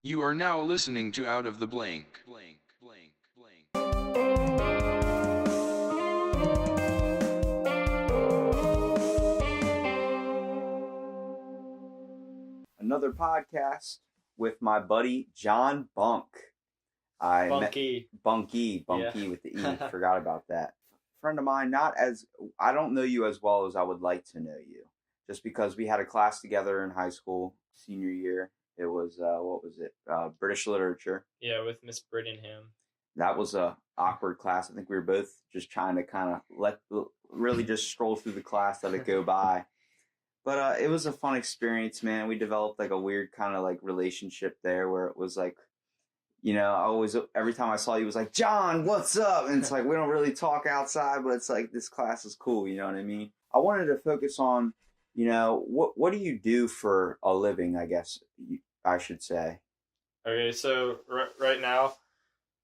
You are now listening to Out of the Blank. Another podcast with my buddy John Bunk. I met Bunky. Bunky Yeah. with the E. Forgot about that. Friend of mine, I don't know you as well as I would like to know you, just because we had a class together in high school, senior year. It was what was it? British literature. Yeah, with Miss Brittingham. That was a awkward class. I think we were both just trying to kind of really just stroll through the class, let it go by. But it was a fun experience, man. We developed like a weird kind of like relationship there where it was like, every time I saw you, it was like, John, what's up? And it's like, we don't really talk outside, but it's like, this class is cool. You know what I mean? I wanted to focus on, what do you do for a living, I guess I should say. Okay, so right now,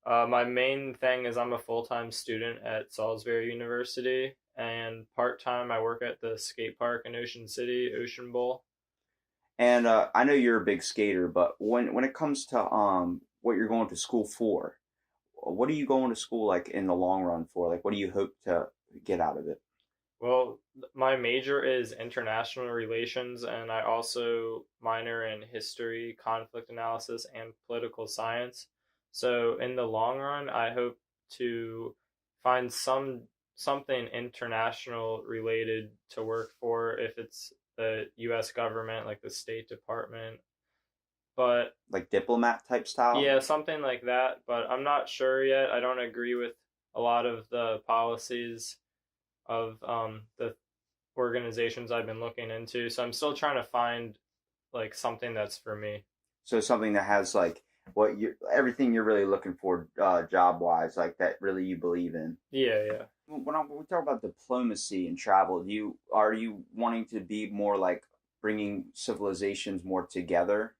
my main thing is I'm a full-time student at Salisbury University, and part-time I work at the skate park in Ocean City, Ocean Bowl. And I know you're a big skater, but when it comes to what you're going to school for, what are you going to school like in the long run for? Like, what do you hope to get out of it? Well, my major is international relations, and I also minor in history, conflict analysis, and political science. So in the long run, I hope to find something international related to work for, if it's the U.S. government, like the State Department. But Like diplomat type style? yeah, something like that. But I'm not sure yet. I don't agree with a lot of the policies of the organizations I've been looking into. So I'm still trying to find like something that's for me. So something that has like everything you're really looking for job wise, like that really you believe in. Yeah, yeah. When we talk about diplomacy and travel, are you wanting to be more like bringing civilizations more together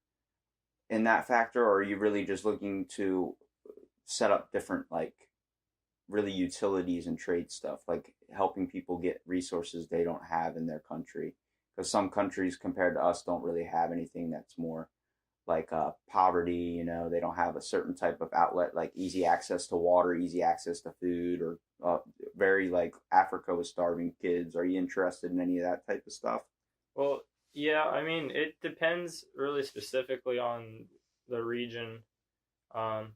in that factor, or are you really just looking to set up different like really utilities and trade stuff, like helping people get resources they don't have in their country? Because some countries compared to us don't really have anything that's more like poverty. They don't have a certain type of outlet, like easy access to water, easy access to food, or very like Africa with starving kids. Are you interested in any of that type of stuff? Well, yeah, I mean, it depends really specifically on the region. Um,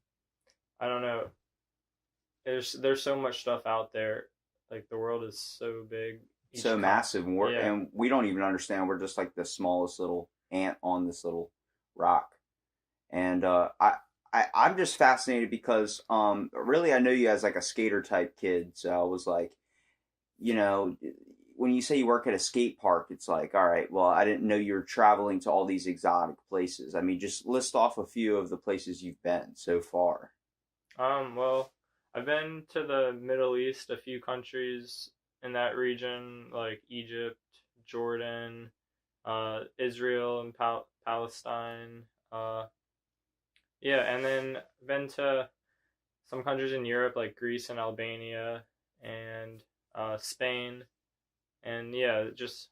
I don't know. There's so much stuff out there. Like the world is so big. So massive, Yeah. and we don't even understand. We're just like the smallest little ant on this little rock. And I'm just fascinated because really I know you as like a skater type kid. So I was like, you know, when you say you work at a skate park, it's like, all right, well, I didn't know you were traveling to all these exotic places. I mean, just list off a few of the places you've been so far. Well, I've been to the Middle East, a few countries in that region, like Egypt, Jordan, Israel, and Palestine. Yeah, and then been to some countries in Europe, like Greece and Albania, and Spain, and yeah, just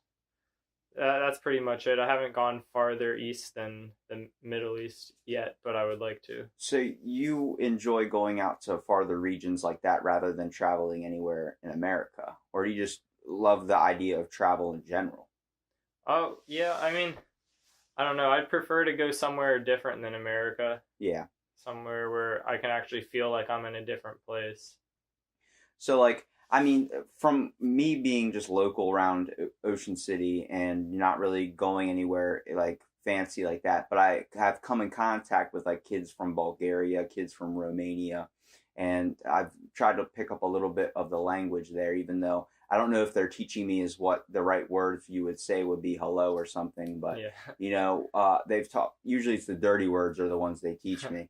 that's pretty much it. I haven't gone farther east than the Middle East yet, but I would like to. So you enjoy going out to farther regions like that rather than traveling anywhere in America, or do you just love the idea of travel in general? Oh, yeah, I mean, I don't know. I'd prefer to go somewhere different than America, Yeah. somewhere where I can actually feel like I'm in a different place. So, like, I mean, from me being just local around Ocean City and not really going anywhere like fancy like that, but I have come in contact with like kids from Bulgaria, kids from Romania, and I've tried to pick up a little bit of the language there, even though I don't know if they're teaching me is what the right word you would say would be hello or something, but Yeah. they've taught, usually it's the dirty words are the ones they teach me.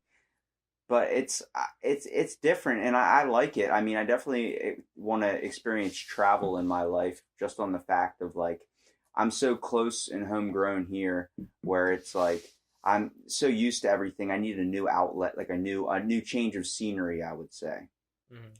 But it's different, and I like it. I mean, I definitely want to experience travel in my life, just on the fact of like I'm so close and homegrown here, where it's like I'm so used to everything. I need a new outlet, like a new change of scenery, I would say.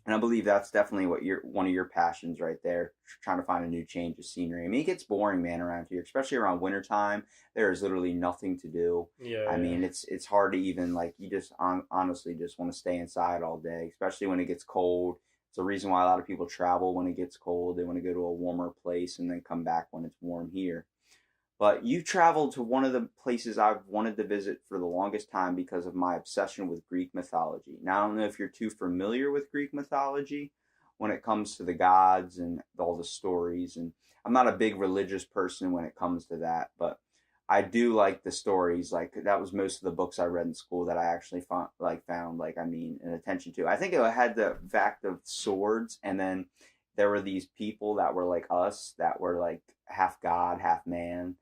And I believe that's definitely what one of your passions right there, trying to find a new change of scenery. I mean, it gets boring, man, around here, especially around wintertime. There is literally nothing to do. Yeah, I yeah. mean, it's hard to even like you just honestly just want to stay inside all day, especially when it gets cold. It's the reason why a lot of people travel when it gets cold. They want to go to a warmer place and then come back when it's warm here. But you traveled to one of the places I've wanted to visit for the longest time because of my obsession with Greek mythology. Now, I don't know if you're too familiar with Greek mythology when it comes to the gods and all the stories. And I'm not a big religious person when it comes to that, but I do like the stories. Like that was most of the books I read in school that I actually found an attention to. I think it had the fact of swords, and then there were these people that were like us that were like half god, half man,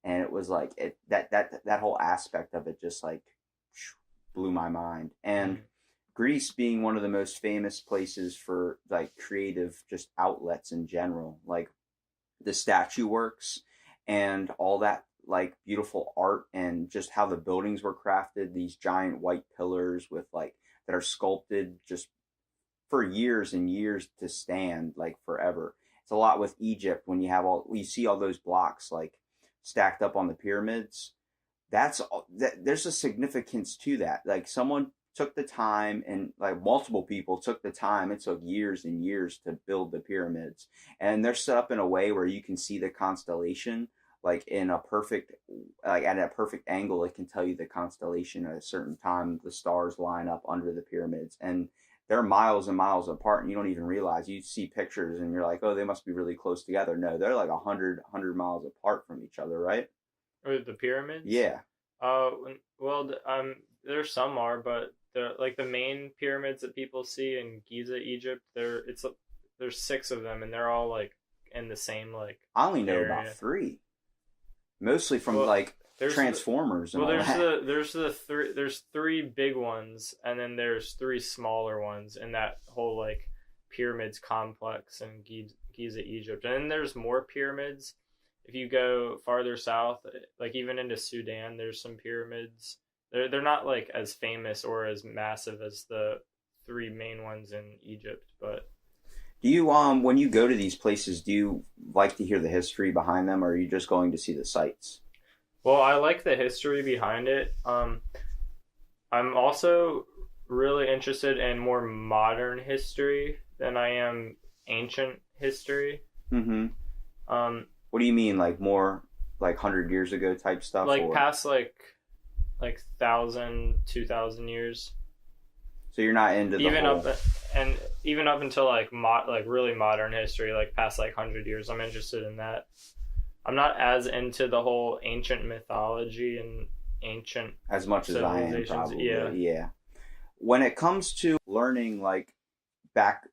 and it was like that whole aspect of it just like blew my mind. And Greece being one of the most famous places for like creative just outlets in general, like the statue works and all that like beautiful art and just how the buildings were crafted, these giant white pillars with like that are sculpted just for years and years to stand like forever. It's a lot with Egypt when you see all those blocks like stacked up on the pyramids. There's a significance to that. Like someone took the time, and like multiple people took the time. It took years and years to build the pyramids, and they're set up in a way where you can see the constellation like in a perfect, like at a perfect angle. It can tell you the constellation at a certain time. The stars line up under the pyramids, and they're miles and miles apart, and you don't even realize. You see pictures and you're like, oh, they must be really close together. No, they're like 100 miles apart from each other, right? Or the pyramids? Yeah. Well, there's some are, but the main pyramids that people see in Giza, Egypt, there's 6 of them, and they're all like in the same like. I only know area. about 3, mostly from like Transformers and all that. There's 3 big ones, and then there's 3 smaller ones in that whole like pyramids complex in Giza, Egypt, and then there's more pyramids. If you go farther south, like even into Sudan, there's some pyramids. They're not like as famous or as massive as the 3 main ones in Egypt, but. Do you when you go to these places, do you like to hear the history behind them, or are you just going to see the sights? Well, I like the history behind it. I'm also really interested in more modern history than I am ancient history. Mm-hmm. What do you mean, like more like 100 years ago type stuff? Like past like 1,000, 2,000 years. So you're not into the even up until like really modern history, like past like 100 years. I'm interested in that. I'm not as into the whole ancient mythology and ancient as much as I am, probably. Yeah. When it comes to learning, like back,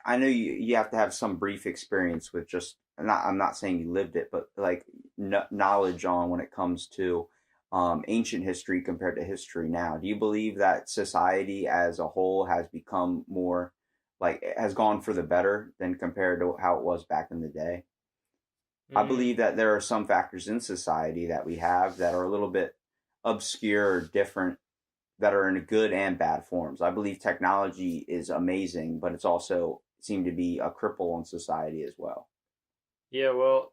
I know you have to have some brief experience with just. I'm not saying you lived it, but like knowledge on when it comes to ancient history compared to history now. Do you believe that society as a whole has become more like has gone for the better than compared to how it was back in the day? I believe that there are some factors in society that we have that are a little bit obscure or different, that are in good and bad forms. I believe technology is amazing, but it's also seemed to be a cripple on society as well. Yeah, well,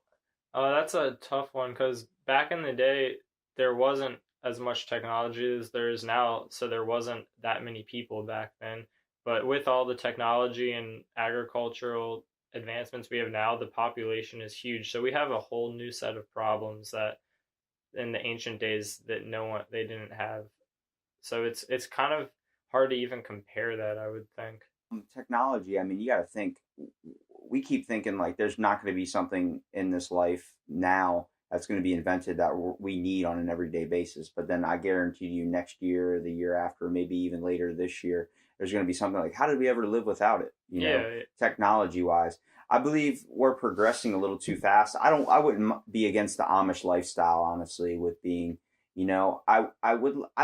that's a tough one because back in the day, there wasn't as much technology as there is now, so there wasn't that many people back then. But with all the technology and agricultural advancements we have now, the population is huge. So we have a whole new set of problems that in the ancient days that they didn't have. So it's kind of hard to even compare that, I would think. Technology, I mean, you got to think. We keep thinking like there's not going to be something in this life now that's going to be invented that we need on an everyday basis. But then I guarantee you next year, the year after, maybe even later this year, there's going to be something like, how did we ever live without it? You know, technology wise. I believe we're progressing a little too fast. I wouldn't be against the Amish lifestyle, honestly, with being, you know, I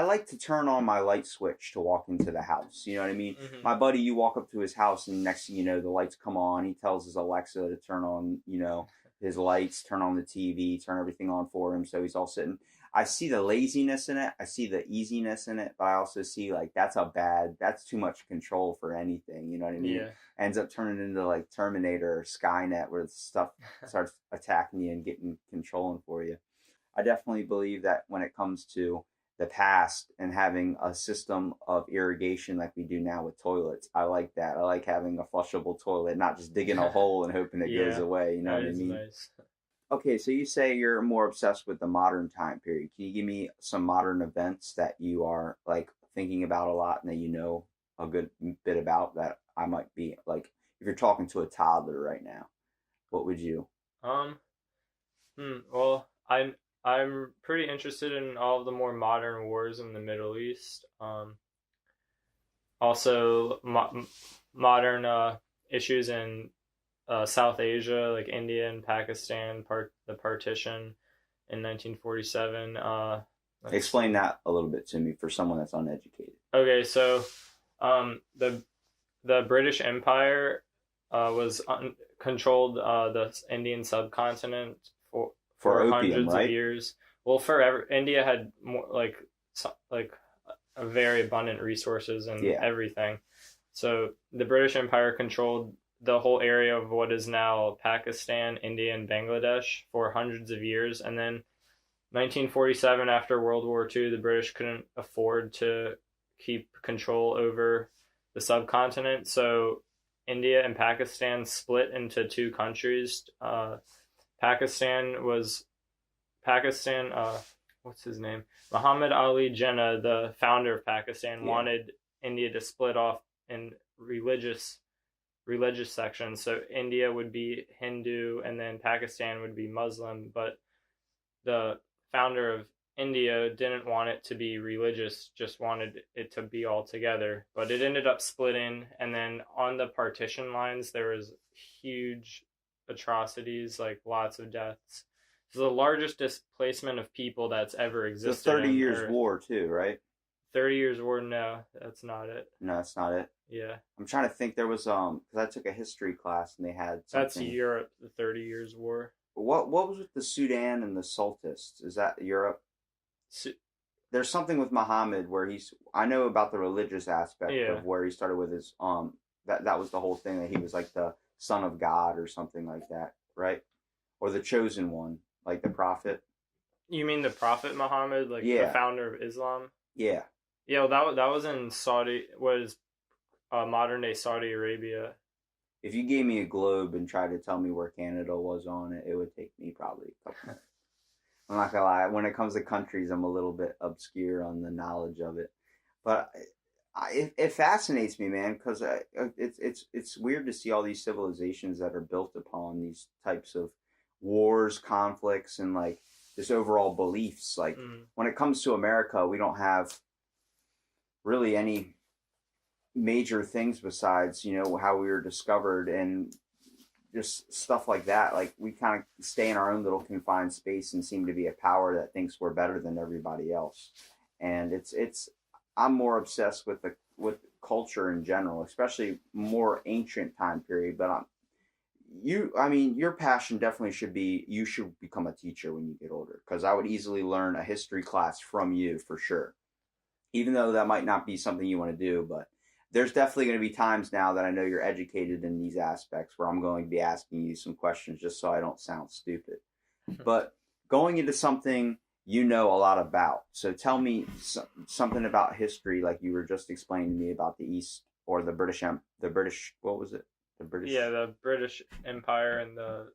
like to turn on my light switch to walk into the house. You know what I mean? Mm-hmm. My buddy, you walk up to his house and next thing you know, the lights come on. He tells his Alexa to turn on, you know, his lights, turn on the TV, turn everything on for him. So he's all sitting. I see the laziness in it. I see the easiness in it, but I also see like that's too much control for anything. You know what I mean? Yeah. Ends up turning into like Terminator or Skynet, where stuff starts attacking you and getting controlling for you. I definitely believe that when it comes to the past and having a system of irrigation like we do now with toilets, I like that. I like having a flushable toilet, not just digging a hole and hoping it goes Yeah, away. You know that what I is mean? nice. Okay, so you say you're more obsessed with the modern time period. Can you give me some modern events that you are like thinking about a lot and that you know a good bit about that I might be like if you're talking to a toddler right now, what would you? Um, well, I'm pretty interested in all of the more modern wars in the Middle East. Also modern issues in South Asia, like India and Pakistan, the partition in 1947. Let's Explain see. that a little bit to me for someone that's uneducated. Okay, so the British Empire was controlled the Indian subcontinent For for opium, hundreds of right? years. Well, forever. India had more like a very abundant resources and Yeah. everything. So the British Empire controlled the whole area of what is now Pakistan, India, and Bangladesh for hundreds of years, and then 1947, after World War II, the British couldn't afford to keep control over the subcontinent, so India and Pakistan split into two countries. Pakistan was Pakistan. What's his name? Muhammad Ali Jinnah, the founder of Pakistan, Yeah. wanted India to split off in religious sections. So India would be Hindu, and then Pakistan would be Muslim. But the founder of India didn't want it to be religious, just wanted it to be all together. But it ended up splitting, and then on the partition lines, there was huge atrocities, like lots of deaths. It's the largest displacement of people that's ever The existed 30 in Years Earth. War too, right? 30 Years War, no, that's not it. No, that's not it. Yeah, I'm trying to think. There was because I took a history class and they had that's something. Europe, the 30 Years War. What was with the Sudan and the Sultists? Is that Europe? So, There's something with Muhammad where I know about the religious aspect yeah, of where he started with his that was the whole thing that he was like the son of God or something like that, right? Or the chosen one, like the prophet. you mean the Prophet Muhammad, like the Yeah. founder of Islam? Yeah. Yeah, well, that was in modern day Saudi Arabia. If you gave me a globe and tried to tell me where Canada was on it, it would take me probably a couple minutes. I'm not gonna lie. When it comes to countries, I'm a little bit obscure on the knowledge of it, but it fascinates me, man, because it's weird to see all these civilizations that are built upon these types of wars, conflicts, and like this overall beliefs. Like when it comes to America, we don't have really any major things besides how we were discovered and just stuff like that. Like we kind of stay in our own little confined space and seem to be a power that thinks we're better than everybody else. And it's I'm more obsessed with culture in general, especially more ancient time period. But I mean, your passion definitely should be you should become a teacher when you get older, because I would easily learn a history class from you for sure. Even though that might not be something you want to do, but there's definitely going to be times now that I know you're educated in these aspects where I'm going to be asking you some questions just so I don't sound stupid. But going into something you know a lot about, so tell me something about history, like you were just explaining to me about the East or the British. What was it? The British. Yeah, the British Empire and the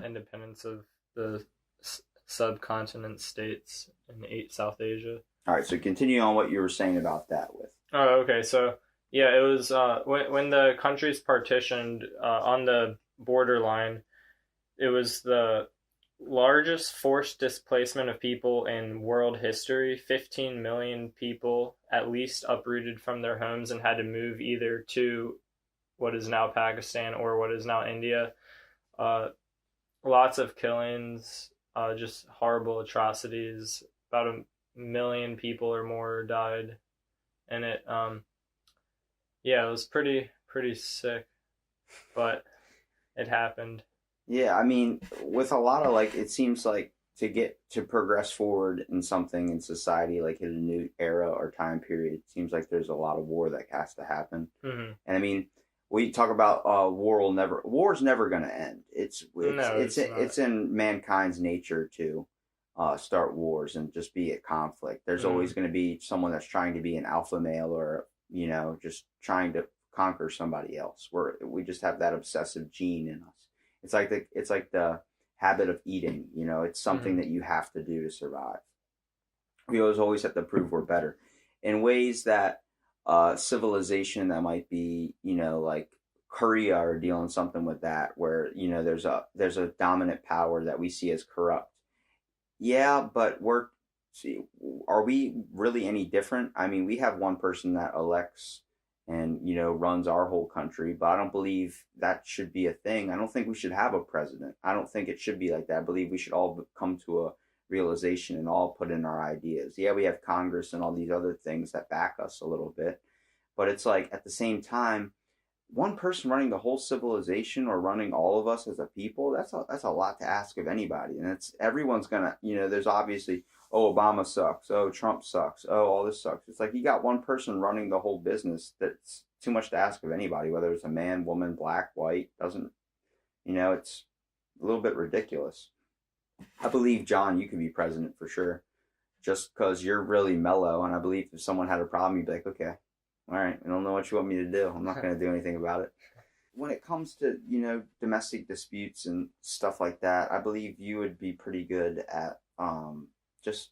independence of the subcontinent states in South Asia. All right, so continue on what you were saying about that with. Oh, okay. So yeah, it was when the countries partitioned on the borderline. It was the largest forced displacement of people in world history. 15 million people at least uprooted from their homes and had to move either to what is now Pakistan or what is now India. Lots of killings, just horrible atrocities. About a million people or more died, and yeah, it was pretty sick, but it happened. Yeah, I mean, with a lot of like, it seems like to progress forward in something in society, like in a new era or time period, it seems like there's a lot of war that has to happen. Mm-hmm. And I mean, we talk about war's never going to end. It's in mankind's nature to start wars and just be at conflict. There's always going to be someone that's trying to be an alpha male, or just trying to conquer somebody else. We just have that obsessive gene in us. It's like the habit of eating. It's something that you have to do to survive. We always have to prove we're better in ways that civilization that might be, like Korea, are dealing something with that, where there's a dominant power that we see as corrupt. Yeah, but are we really any different? I mean, we have one person that elects and runs our whole country, but I don't believe that should be a thing. I don't think we should have a president. I don't think it should be like that. I believe we should all come to a realization and all put in our ideas. Yeah, we have Congress and all these other things that back us a little bit, but it's like at the same time, one person running the whole civilization or running all of us as a people, that's a lot to ask of anybody. And everyone's gonna, there's obviously, oh, Obama sucks, oh, Trump sucks, oh, all this sucks. It's like you got one person running the whole business. That's too much to ask of anybody, whether it's a man, woman, black, white. Doesn't, it's a little bit ridiculous. I believe, John, you could be president for sure, just because you're really mellow. And I believe if someone had a problem, you'd be like, okay, all right, I don't know what you want me to do. I'm not going to do anything about it. When it comes to, domestic disputes and stuff like that, I believe you would be pretty good at just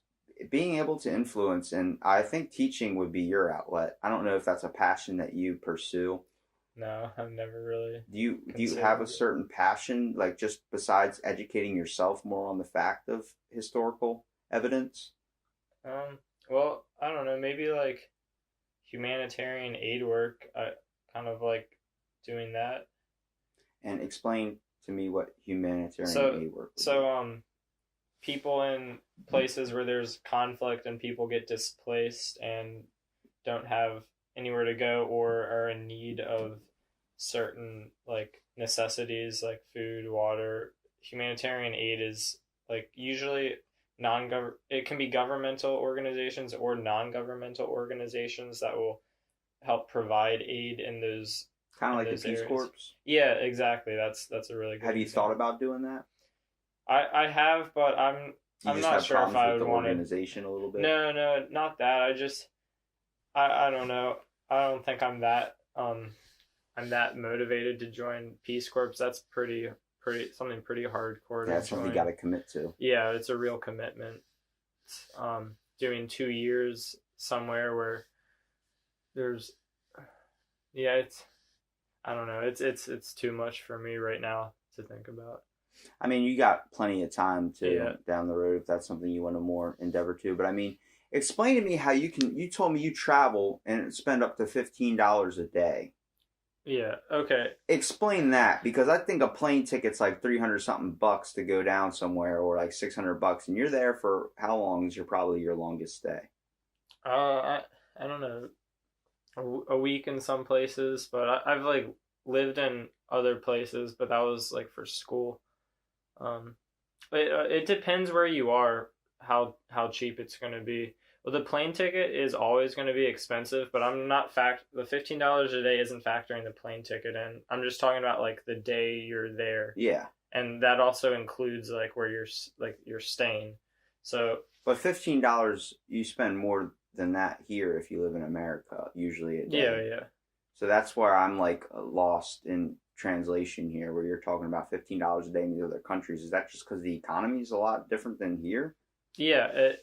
being able to influence. And I think teaching would be your outlet. I don't know if that's a passion that you pursue. No, I've never really. Do you have a certain passion, like just besides educating yourself more on the fact of historical evidence? Well, I don't know. Maybe like humanitarian aid work. I kind of like doing that. And explain to me what humanitarian aid work is. So people in places where there's conflict and people get displaced and don't have anywhere to go or are in need of certain like necessities like food, water. Humanitarian aid is like usually it can be governmental organizations or non-governmental organizations that will help provide aid in those kind of like the Peace Corps. Yeah, exactly. That's a really good. Have you thought about doing that? I have, but I'm not sure if I would want to. Organization a little bit. No, not that. I don't know. I don't think I'm that motivated to join Peace Corps. That's something pretty hardcore. Yeah, that's something you got to commit to. Yeah, it's a real commitment. Doing 2 years somewhere where there's, I don't know. It's too much for me right now to think about. I mean, you got plenty of time down the road if that's something you want to more endeavor to. But I mean, explain to me how you told me you travel and spend up to $15 a day. Yeah. Okay. Explain that, because I think a plane ticket's like $300 something bucks to go down somewhere, or like $600, and you're there for how long is probably your longest stay? I don't know, a week in some places, but I've like lived in other places, but that was like for school. It depends where you are, how cheap it's going to be. Well, the plane ticket is always going to be expensive, but I'm not the $15 a day isn't factoring the plane ticket in. I'm just talking about like the day you're there. Yeah. And that also includes like where you're staying. So, but $15 you spend more than that here if you live in America usually a day. Yeah. So that's where I'm like lost in translation here, where you're talking about $15 a day in these other countries. Is that just because the economy is a lot different than here? The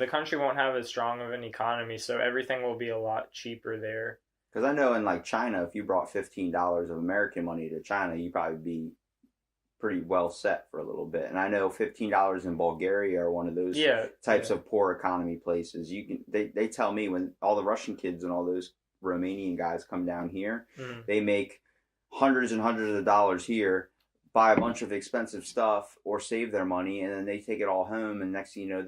country won't have as strong of an economy, so everything will be a lot cheaper there. Because I know in like China, if you brought $15 of American money to China, you'd probably be pretty well set for a little bit. And I know $15 in Bulgaria are one of those types of poor economy places. They tell me when all the Russian kids and all those Romanian guys come down here, they make hundreds and hundreds of dollars here, buy a bunch of expensive stuff or save their money, and then they take it all home, and next thing you know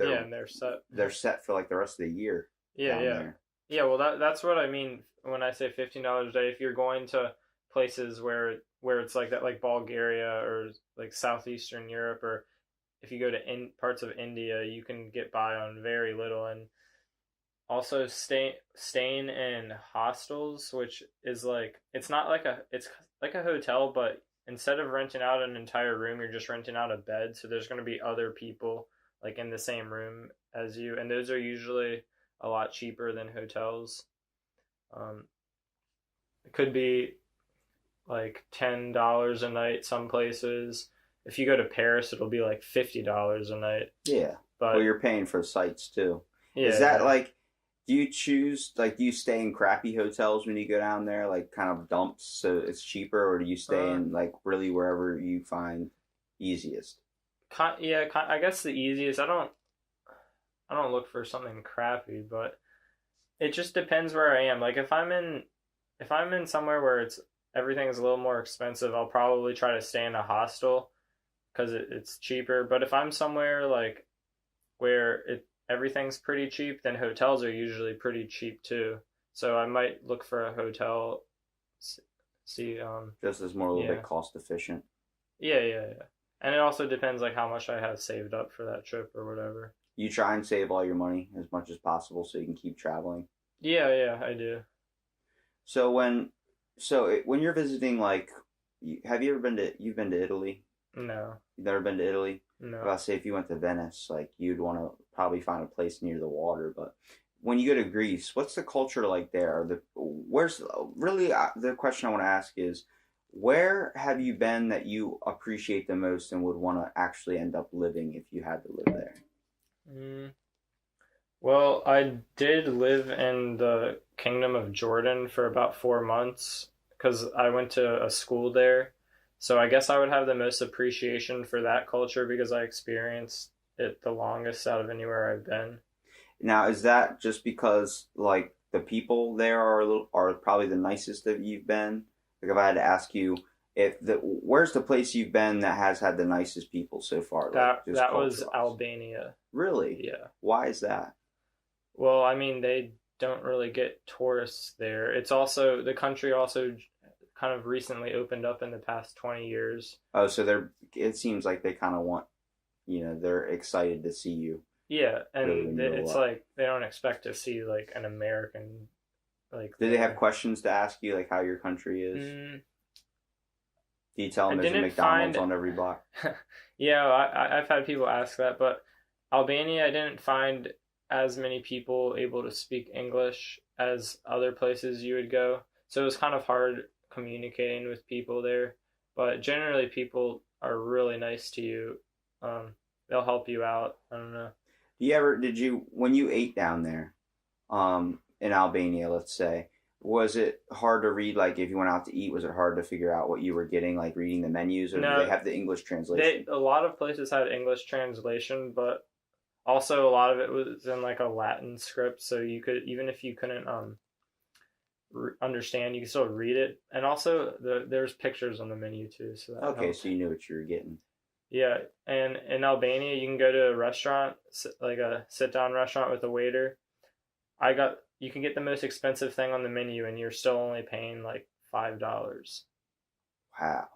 they're set for like the rest of the year. Well that's what I mean when I say $15 a day. If you're going to places where where it's like that, like Bulgaria or like Southeastern Europe, or if you go to parts of India, you can get by on very little. And also staying in hostels, which is like it's like a hotel, but instead of renting out an entire room, you're just renting out a bed. So there's going to be other people like in the same room as you, and those are usually a lot cheaper than hotels. Um, it could be like $10 a night some places. If you go to Paris, it'll be like $50 a night. Yeah. But Well, you're paying for sites too. yeah, Is that yeah. like, do you choose, like, do you stay in crappy hotels when you go down there, like kind of dumps so it's cheaper, or do you stay in like really wherever you find easiest? Yeah, I guess the easiest. I don't look for something crappy, but it just depends where I am. Like if I'm in somewhere where it's everything is a little more expensive, I'll probably try to stay in a hostel because it's cheaper. But if I'm somewhere like where everything's pretty cheap, then hotels are usually pretty cheap too. So I might look for a hotel. See, Just as more a little yeah, bit cost efficient. yeah. And it also depends like how much I have saved up for that trip or whatever. You try and save all your money as much as possible so you can keep traveling. Yeah, I do. So when you're visiting, like, have you ever you've been to Italy? No, You've never been to Italy? no. Well, say if you went to Venice, like you'd want to probably find a place near the water. But when you go to Greece, what's the culture like there? Where's really the question I want to ask is, where have you been that you appreciate the most and would want to actually end up living if you had to live there? Mm. Well, I did live in the Kingdom of Jordan for about 4 months because I went to a school there. So I guess I would have the most appreciation for that culture because I experienced it the longest out of anywhere I've been. Now, is that just because like the people there are probably the nicest that you've been? Like if I had to ask you, if where's the place you've been that has had the nicest people so far? Like just That was culture-wise? Albania. Really? Yeah. Why is that? Well, I mean, they don't really get tourists there. It's also the country also kind of recently opened up in the past 20 years. Oh, so it seems like they kind of want, they're excited to see you. Yeah, Really, and when you it's go up. like they don't expect to see like an American like Do they have there. questions to ask you, like how your country is? Mm, Do you tell I them there's a didn't McDonald's find. on every block? Yeah, I've had people ask that, but Albania, I didn't find as many people able to speak English as other places you would go. So it was kind of hard communicating with people there. But generally, people are really nice to you. They'll help you out. I don't know. When you ate down there, in Albania, let's say, was it hard to read? Like if you went out to eat, was it hard to figure out what you were getting, like reading the menus, or do they No, have the English translation? a lot of places had English translation, but also a lot of it was in like a Latin script, so you could even if you couldn't understand, you could still read it. And also there's pictures on the menu too, so that Okay, helped. so you knew what you were getting. Yeah, and in Albania, you can go to a restaurant, like a sit down restaurant with a waiter. You can get the most expensive thing on the menu, and you're still only paying like $5. Wow.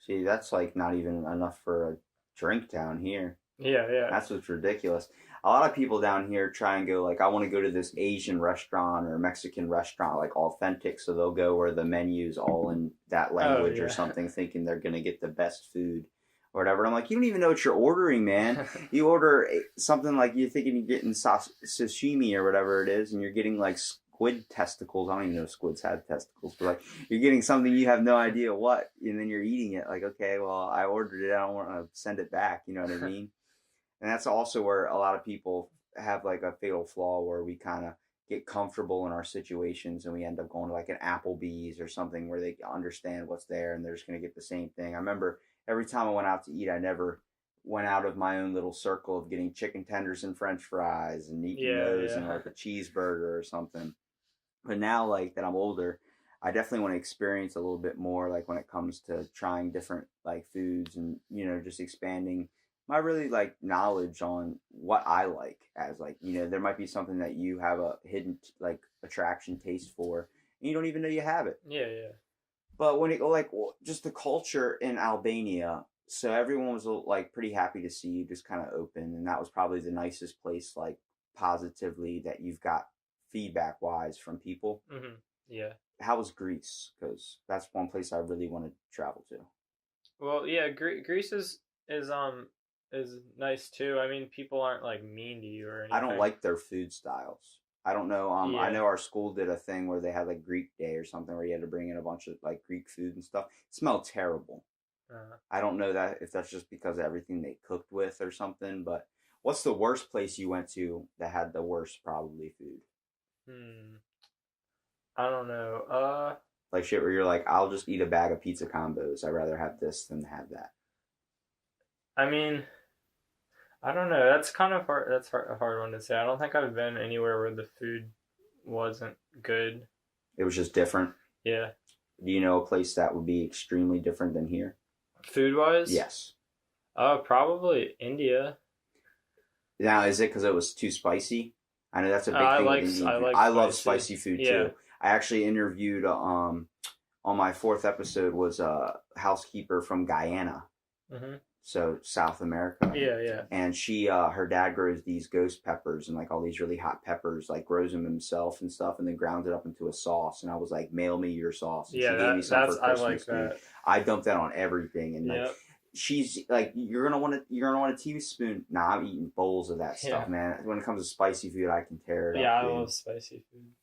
See, that's like not even enough for a drink down here. Yeah. That's what's ridiculous. A lot of people down here try and go like, I want to go to this Asian restaurant or Mexican restaurant, like authentic. So they'll go where the menu's all in that Oh language or yeah. something, thinking they're gonna get the best food or whatever. I'm like, you don't even know what you're ordering, man. You order something like you're thinking you're getting sashimi or whatever it is, and you're getting like squid testicles. I don't even know if squids had testicles, but like you're getting something you have no idea what, and then you're eating it. Like, okay, well, I ordered it. I don't want to send it back. You know what I mean? And that's also where a lot of people have like a fatal flaw where we kind of get comfortable in our situations and we end up going to like an Applebee's or something where they understand what's there and they're just going to get the same thing. I remember every time I went out to eat, I never went out of my own little circle of getting chicken tenders and French fries and eating those and Yeah. like a cheeseburger or something. But now, like that I'm older, I definitely want to experience a little bit more, like when it comes to trying different like foods and just expanding my really like knowledge on what I like as like there might be something that you have a hidden like attraction taste for and you don't even know you have it. Yeah. But when it like just the culture in Albania, so everyone was like pretty happy to see you, just kind of open, and that was probably the nicest place, like positively that you've got feedback wise from people. Yeah. How was Greece? Because that's one place I really want to travel to. Well, yeah, Greece is is nice too. I mean, people aren't like mean to you or I don't anything. like their food styles. I don't know. I Yeah. know our school did a thing where they had like Greek Day or something where you had to bring in a bunch of like Greek food and stuff. It smelled terrible. Uh, I don't know that if that's just because of everything they cooked with or something. But what's the worst place you went to that had the worst probably food? hmm. I don't know. Like shit where you're like, I'll just eat a bag of pizza combos. I'd rather have this than have that. I mean, I don't know. That's kind of hard. That's a hard one to say. I don't think I've been anywhere where the food wasn't good. It was just different. Yeah. Do you know a place that would be extremely different than here? Food wise? Yes. Probably India. Now, is it because it was too spicy? I know that's a big I thing like with Indian I food. like I love spicy. spicy food Yeah. too. I actually interviewed on my fourth episode was a housekeeper from Guyana, Mhm. so South America. Yeah, yeah. And she her dad grows these ghost peppers and like all these really hot peppers, like grows them himself and stuff, and then grounds it up into a sauce. And I was like, mail me your sauce. And Yeah, she gave me some for I like Christmas, dude. that. I dumped that on everything, and like Yep. she's like, you're gonna want a teaspoon. Nah, I'm eating bowls of that stuff, Yeah. man. When it comes to spicy food, I can tear it Yeah, up, I dude. love spicy food.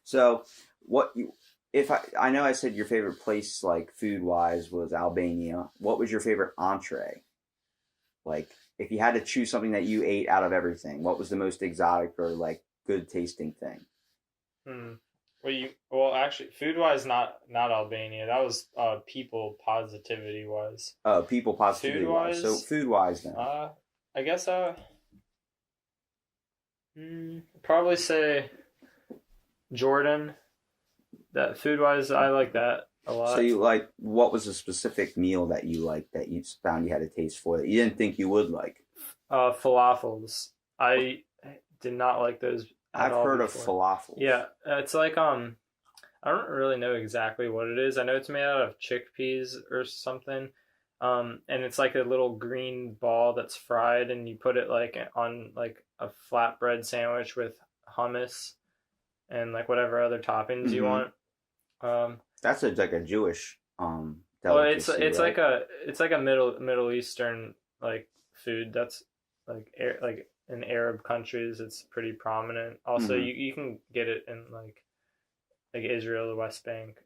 So, what you if I know I said your favorite place like food wise was Albania. What was your favorite entree? Like, if you had to choose something that you ate out of everything, what was the most exotic or like good tasting thing? Hmm. Well actually food wise not Albania. That was people positivity wise. People positivity wise. So Food-wise? food wise then. I guess probably say Jordan. That food wise I like that a lot. So you like what was a specific meal that you liked that you found you had a taste for that you didn't think you would like? Falafels. I did not like those at I've all heard before. of falafels. Yeah, it's like I don't really know exactly what it is. I know it's made out of chickpeas or something. And it's like a little green ball that's fried, and you put it like on like a flatbread sandwich with hummus and like whatever other toppings you want. That's like a Jewish Well, delicacy, it's right? like a Middle Eastern like food that's like in Arab countries it's pretty prominent. Also, Mhm. you can get it in like Israel, the West Bank,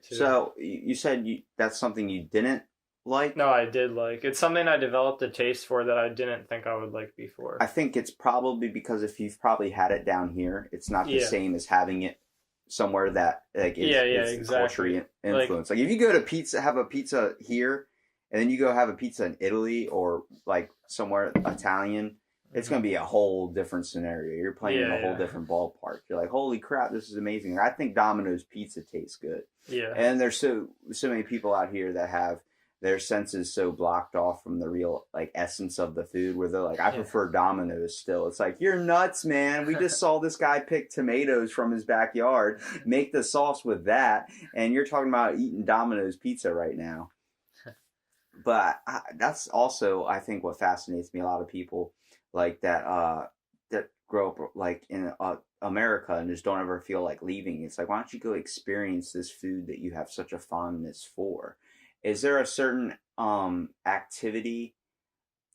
too. So you said that's something you didn't like? No, I did like. It's something I developed a taste for that I didn't think I would like before. I think it's probably because if you've probably had it down here, it's not the Yeah. same as having it somewhere that like it's exactly. culturally influenced. Like if you go to have a pizza here, and then you go have a pizza in Italy or like somewhere Italian, it's going to be a whole different scenario. You're playing in a whole different ballpark. You're like, holy crap, this is amazing. I think Domino's pizza tastes good. Yeah. And there's so many people out here that have their senses so blocked off from the real like essence of the food where they're like, I prefer Domino's still. It's like, you're nuts, man. We just saw this guy pick tomatoes from his backyard, make the sauce with that, and you're talking about eating Domino's pizza right now. But that's also, I think, what fascinates me. A lot of people like that that grow up like in America and just don't ever feel like leaving. It's like, why don't you go experience this food that you have such a fondness for? Is there a certain activity,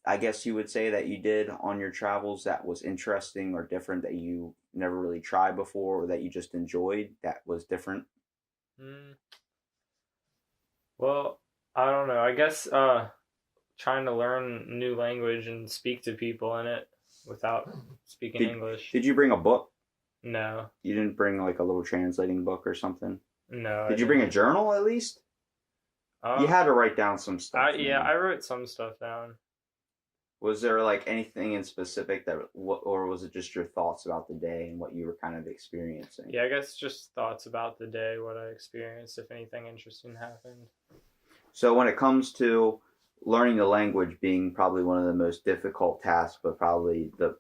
I guess you would say, that you did on your travels that was interesting or different that you never really tried before or that you just enjoyed that was different? Well, I don't know. I guess trying to learn new language and speak to people in it without speaking English. Did you bring a book? No. You didn't bring like a little translating book or something? No. Did you bring a journal at least? You had to write down some stuff. I wrote some stuff down. Was there like anything in specific or was it just your thoughts about the day and what you were kind of experiencing? Yeah, I guess just thoughts about the day, what I experienced, if anything interesting happened. So when it comes to learning the language being probably one of the most difficult tasks, but probably the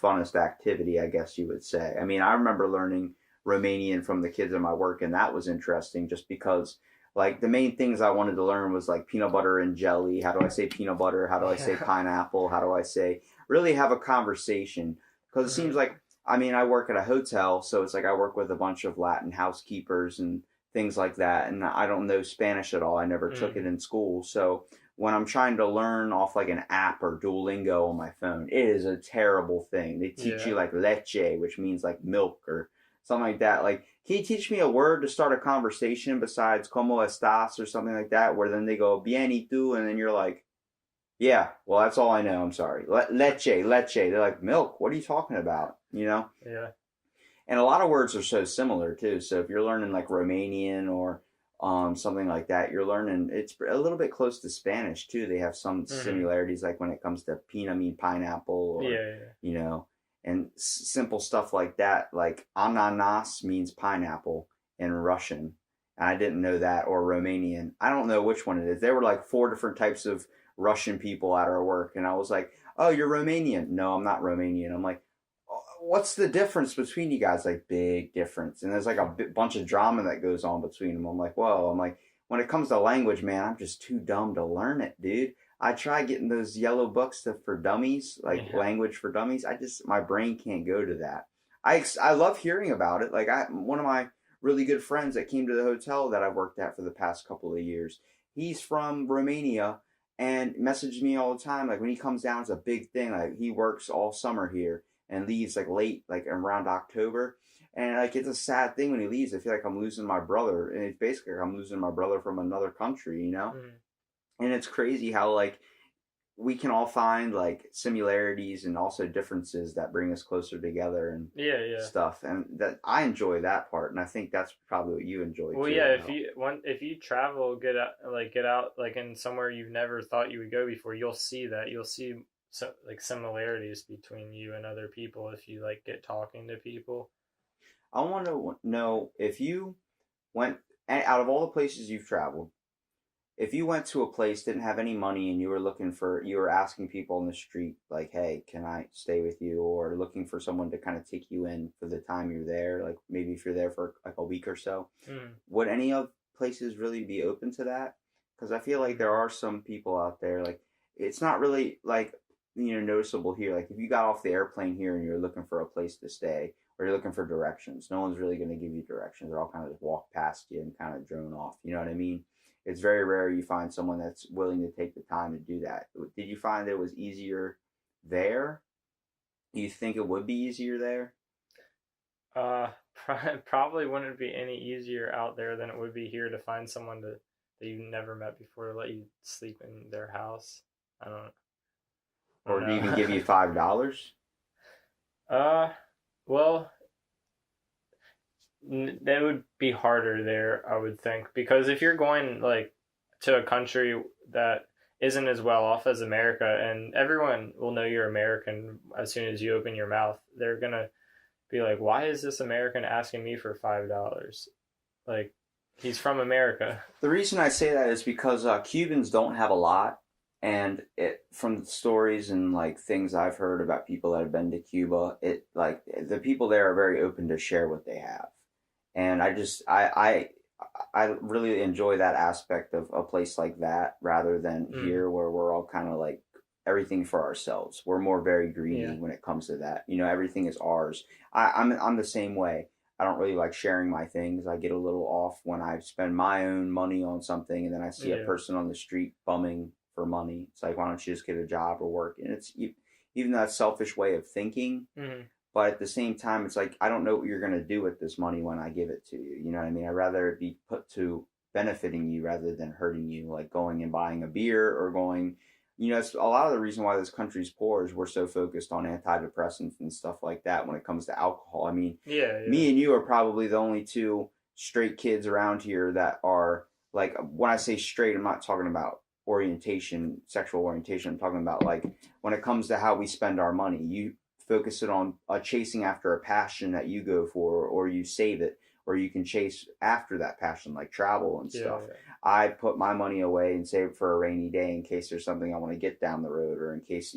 funnest activity, I guess you would say. I mean, I remember learning Romanian from the kids in my work, and that was interesting just because Like the main things I wanted to learn was like peanut butter and jelly. How do I say peanut butter? How do I say Yeah. pineapple? How do I say really have a conversation? Because it seems Hmm. like I mean I work at a hotel, so it's like I work with a bunch of Latin housekeepers and things like that, and I don't know Spanish at all. I never took it Hmm. in school, so when I'm trying to learn off like an app or Duolingo on my phone, it is a terrible thing. They teach Yeah. you like leche, which means like milk or something like that. Like, can you teach me a word to start a conversation besides como estás or something like that? Where then they go bien y tú, and then you're like, yeah, well that's all I know. I'm sorry, leche. They're like milk. What are you talking about? You know? Yeah. And a lot of words are so similar too. So if you're learning like Romanian or something like that, you're learning it's a little bit close to Spanish too. They have some Hmm. similarities, like when it comes to pina mean pineapple, or Yeah. Yeah. you know, and simple stuff like that. Like ananas means pineapple in Russian, and I didn't know that, or Romanian. I don't know which one it is. There were like four different types of Russian people at our work, and I was like, "Oh, you're Romanian?" No, I'm not Romanian. I'm like, what's the difference between you guys? Like, big difference. And there's like a bunch of drama that goes on between them. I'm like, whoa. I'm like, when it comes to language, man, I'm just too dumb to learn it, dude. I try getting those yellow books for dummies, like Yeah. language for dummies. My brain can't go to that. I love hearing about it. Like, one of my really good friends that came to the hotel that I've worked at for the past couple of years, he's from Romania and messaged me all the time. Like, when he comes down, it's a big thing. Like, he works all summer here and leaves like late, like around October. And like it's a sad thing when he leaves. I feel like I'm losing my brother, and it's basically like I'm losing my brother from another country, you know. Hmm. And it's crazy how like we can all find like similarities and also differences that bring us closer together and Yeah. Yeah. stuff. And that I enjoy that part, and I think that's probably what you enjoy Well, too. yeah. If you travel, get out like in somewhere you've never thought you would go before, you'll see that. You'll see like similarities between you and other people if you like get talking to people. I want to know if you went out of all the places you've traveled, if you went to a place, didn't have any money, and you were asking people on the street like, hey, can I stay with you, or looking for someone to kind of take you in for the time you're there, like maybe if you're there for like a week or so, Mm. would any of places really be open to that? Because I feel like there Mm. are some people out there, like it's not really like noticeable here. Like if you got off the airplane here and you're looking for a place to stay, or you're looking for directions, no one's really going to give you directions. They're all kind of just walk past you and kind of drone off. You know what I mean? It's very rare you find someone that's willing to take the time to do that. Did you find it was easier there? Do you think it would be easier there? Uh, Probably wouldn't be any easier out there than it would be here to find someone that you never met before to let you sleep in their house. I don't, I don't Or to even give know. you $5? uh, well, that would be harder there, I would think, because if you're going like to a country that isn't as well off as America, and everyone will know you're American as soon as you open your mouth, they're gonna be like, "Why is this American asking me for $5?" Like, he's from America. The reason I say that is because Cubans don't have a lot, and it from the stories and like things I've heard about people that have been to Cuba, it like the people there are very open to share what they have, and I really enjoy that aspect of a place like that rather than Mm, here where we're all kind of like everything for ourselves. We're more very yeah, greedy when it comes to that. Everything is ours. I'm the same way. I don't really like sharing my things. I get a little off when I spend my own money on something and then I see a yeah, person on the street bumming for money. It's like, why don't you just get a job or work? And it's even that selfish way of thinking, mm, but at the same time, it's like I don't know what you're gonna do with this money when I give it to you. You know what I mean? I'd rather it be put to benefiting you rather than hurting you, like going and buying a beer or going. It's a lot of the reason why this country's poor is we're so focused on antidepressants and stuff like that when it comes to alcohol. I mean, yeah, yeah, me and you are probably the only two straight kids around here that are like when I say straight, I'm not talking about sexual orientation. I'm talking about like when it comes to how we spend our money. You focus it on chasing after a passion that you go for, or you save it, or you can chase after that passion, like travel and yeah, stuff. I put my money away and save it for a rainy day in case there's something I want to get down the road, or in case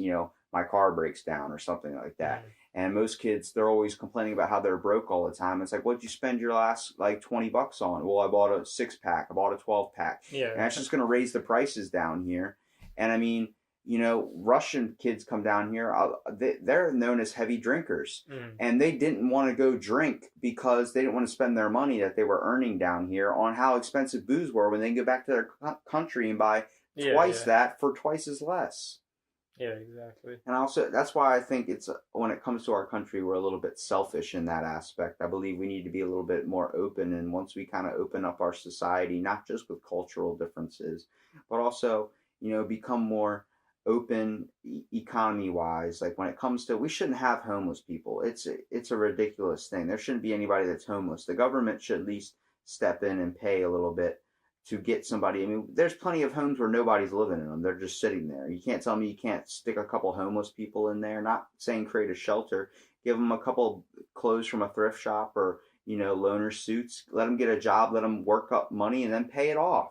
my car breaks down or something like yeah. that. Mm. And most kids, they're always complaining about how they're broke all the time. It's like, what'd you spend your last like $20 on? Well, I bought a 6-pack. I bought a 12-pack. Yeah. And that's just going to raise the prices down here. And I mean, you know, Russian kids come down here. They're known as heavy drinkers. And they didn't want to go drink because they didn't want to spend their money that they were earning down here on how expensive booze were when they go back to their country and buy twice that for twice as less. Yeah, exactly. And also, that's why I think it's, when it comes to our country, we're a little bit selfish in that aspect. I believe we need to be a little bit more open. And once we kind of open up our society, not just with cultural differences, but also, you know, become more open economy wise. Like when it comes to, we shouldn't have homeless people. It's a ridiculous thing. There shouldn't be anybody that's homeless. The government should at least step in and pay a little bit to get somebody. I mean, there's plenty of homes where nobody's living in them. They're just sitting there. You can't tell me you can't stick a couple homeless people in there. Not saying create a shelter. Give them a couple clothes from a thrift shop, or, you know, loaner suits. Let them get a job. Let them work up money and then pay it off.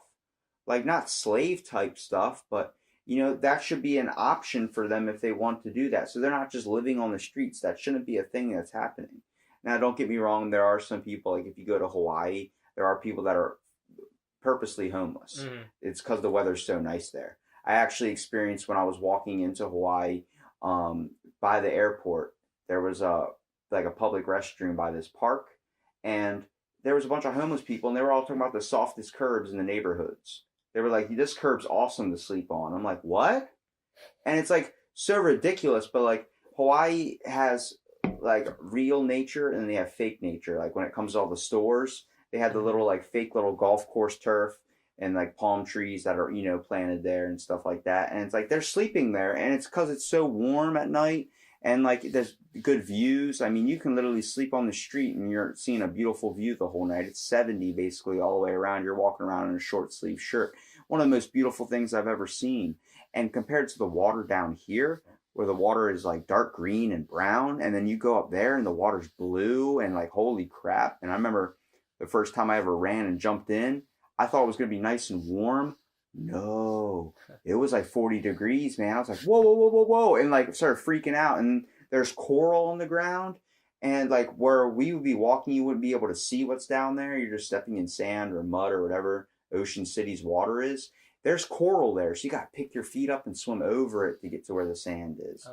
Like, not slave type stuff, but, you know, that should be an option for them if they want to do that. So they're not just living on the streets. That shouldn't be a thing that's happening. Now, don't get me wrong. There are some people, like if you go to Hawaii, there are people that are purposely homeless. It's because the weather's so nice there. I actually experienced when I was walking into Hawaii, by the airport, there was a public restroom by this park, and there was a bunch of homeless people, and they were all talking about the softest curbs in the neighborhoods. They were like, this curb's awesome to sleep on. I'm like, what? And it's like so ridiculous, but like Hawaii has like real nature and they have fake nature. Like when it comes to all the stores, they have the little like fake little golf course turf and like palm trees that are, you know, planted there and stuff like that. And it's like they're sleeping there, and it's because it's so warm at night and like there's good views. I mean, you can literally sleep on the street and you're seeing a beautiful view the whole night. It's 70 basically all the way around. You're walking around in a short sleeve shirt. One of the most beautiful things I've ever seen. And compared to the water down here, where the water is like dark green and brown, and then you go up there and the water's blue and like, holy crap. And I remember the first time I ever ran and jumped in, I thought it was going to be nice and warm. No, it was like 40 degrees, man. I was like, whoa, whoa, whoa, whoa, whoa. And like started freaking out. And there's coral on the ground. And like where we would be walking, you wouldn't be able to see what's down there. You're just stepping in sand or mud or whatever Ocean City's water is. There's coral there. So you got to pick your feet up and swim over it to get to where the sand is.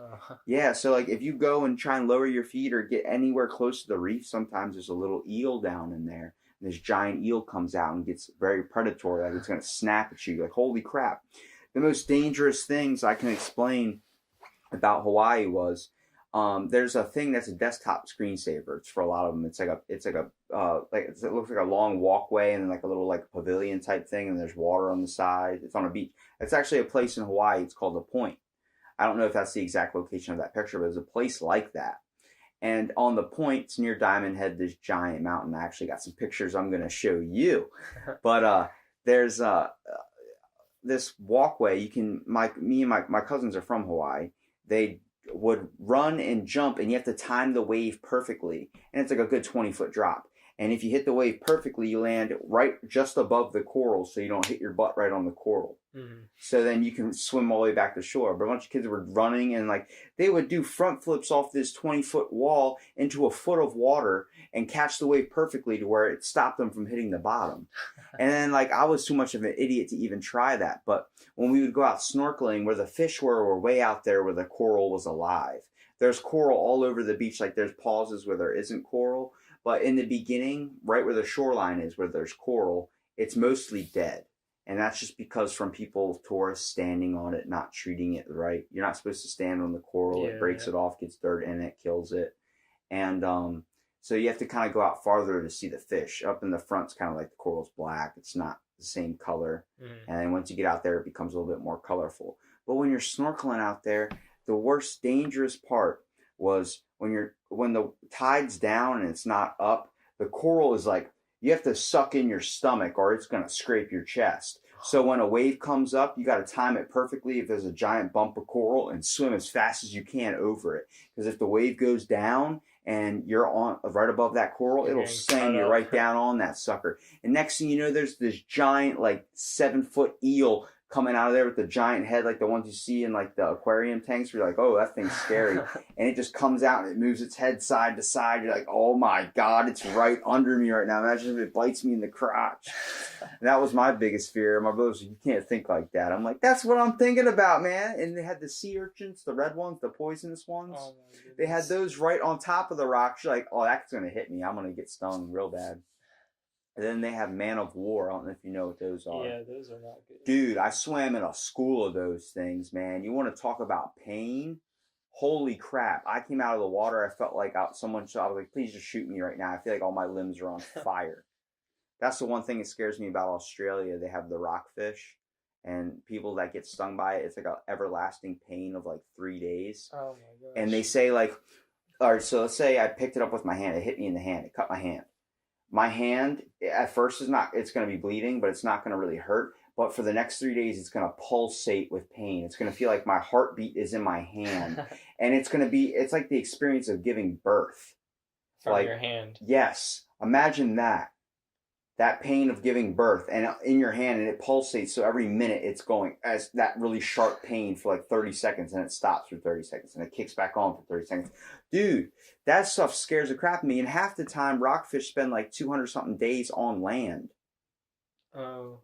Yeah. So like if you go and try and lower your feet or get anywhere close to the reef, sometimes there's a little eel down in there. And this giant eel comes out and gets very predatory. Like it's going to snap at you. You're like, holy crap. The most dangerous things I can explain about Hawaii was, there's a thing that's a desktop screensaver. It's for a lot of them. It looks like a long walkway and then like a little like pavilion type thing, and there's water on the side. It's on a beach. It's actually a place in Hawaii. It's called The Point. I don't know if that's the exact location of that picture, but there's a place like that. And on The Point, it's near Diamond Head, this giant mountain. I actually got some pictures I'm going to show you. But there's this walkway. You can, me and my cousins are from Hawaii. They would run and jump, and you have to time the wave perfectly. And it's like a good 20-foot drop. And if you hit the wave perfectly, you land right just above the coral, so you don't hit your butt right on the coral. So then you can swim all the way back to shore. But a bunch of kids were running, and like they would do front flips off this 20-foot wall into a foot of water and catch the wave perfectly to where it stopped them from hitting the bottom. And then like I was too much of an idiot to even try that. But when we would go out snorkeling, where the fish were way out there where the coral was alive. There's coral all over the beach. Like there's pauses where there isn't coral. But in the beginning, right where the shoreline is, where there's coral, it's mostly dead. And that's just because from people, tourists standing on it, not treating it right. You're not supposed to stand on the coral. It breaks it off, gets dirt in it, kills it. And so you have to kind of go out farther to see the fish. Up in the front's kind of like the coral's black. It's not the same color. And then once you get out there, it becomes a little bit more colorful. But when you're snorkeling out there, the worst dangerous part was when the tide's down and it's not up, the coral is like, you have to suck in your stomach or it's going to scrape your chest. So when a wave comes up, you got to time it perfectly if there's a giant bump of coral and swim as fast as you can over it. Because if the wave goes down and you're on right above that coral, it'll slam you right down on that sucker. And next thing you know, there's this giant like 7-foot eel coming out of there with the giant head, like the ones you see in like the aquarium tanks. Where you're like, oh, that thing's scary, and it just comes out and it moves its head side to side. You're like, oh my god, it's right under me right now. Imagine if it bites me in the crotch. And that was my biggest fear. My brother was like, you can't think like that. I'm like, that's what I'm thinking about, man. And they had the sea urchins, the red ones, the poisonous ones. Oh my goodness. They had those right on top of the rocks. You're like, oh, that's gonna hit me. I'm gonna get stung real bad. And then they have Man of War. I don't know if you know what those are. Yeah, those are not good. Dude, I swam in a school of those things, man. You want to talk about pain? Holy crap. I came out of the water. I felt like someone shot. I was like, please just shoot me right now. I feel like all my limbs are on fire. That's the one thing that scares me about Australia. They have the rockfish. And people that get stung by it, it's like an everlasting pain of like 3 days. Oh my gosh. And they say like, all right, so let's say I picked it up with my hand. It hit me in the hand. It cut my hand. My hand, at first, it's going to be bleeding, but it's not going to really hurt. But for the next 3 days, it's going to pulsate with pain. It's going to feel like my heartbeat is in my hand. And it's like the experience of giving birth. From like, your hand. Yes. Imagine that. That pain of giving birth and in your hand, and it pulsates. So every minute it's going as that really sharp pain for like 30 seconds, and it stops for 30 seconds, and it kicks back on for 30 seconds. Dude, that stuff scares the crap out of me. And half the time, rockfish spend like 200 something days on land. Oh.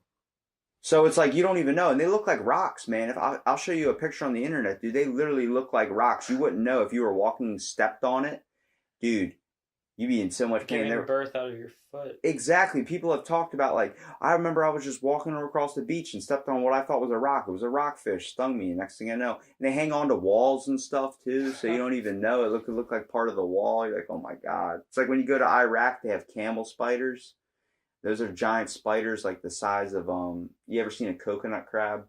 So it's like you don't even know, and they look like rocks, man. If I'll show you a picture on the internet, dude, they literally look like rocks. You wouldn't know if you were walking, stepped on it, dude. You'd be in so much pain. Giving birth out of your foot. Exactly. People have talked about, like, I remember I was just walking across the beach and stepped on what I thought was a rock. It was a rockfish, stung me, and next thing I know. And they hang on to walls and stuff, too, so you don't even know. It could look like part of the wall. You're like, oh, my God. It's like when you go to Iraq, they have camel spiders. Those are giant spiders, like the size of, you ever seen a coconut crab?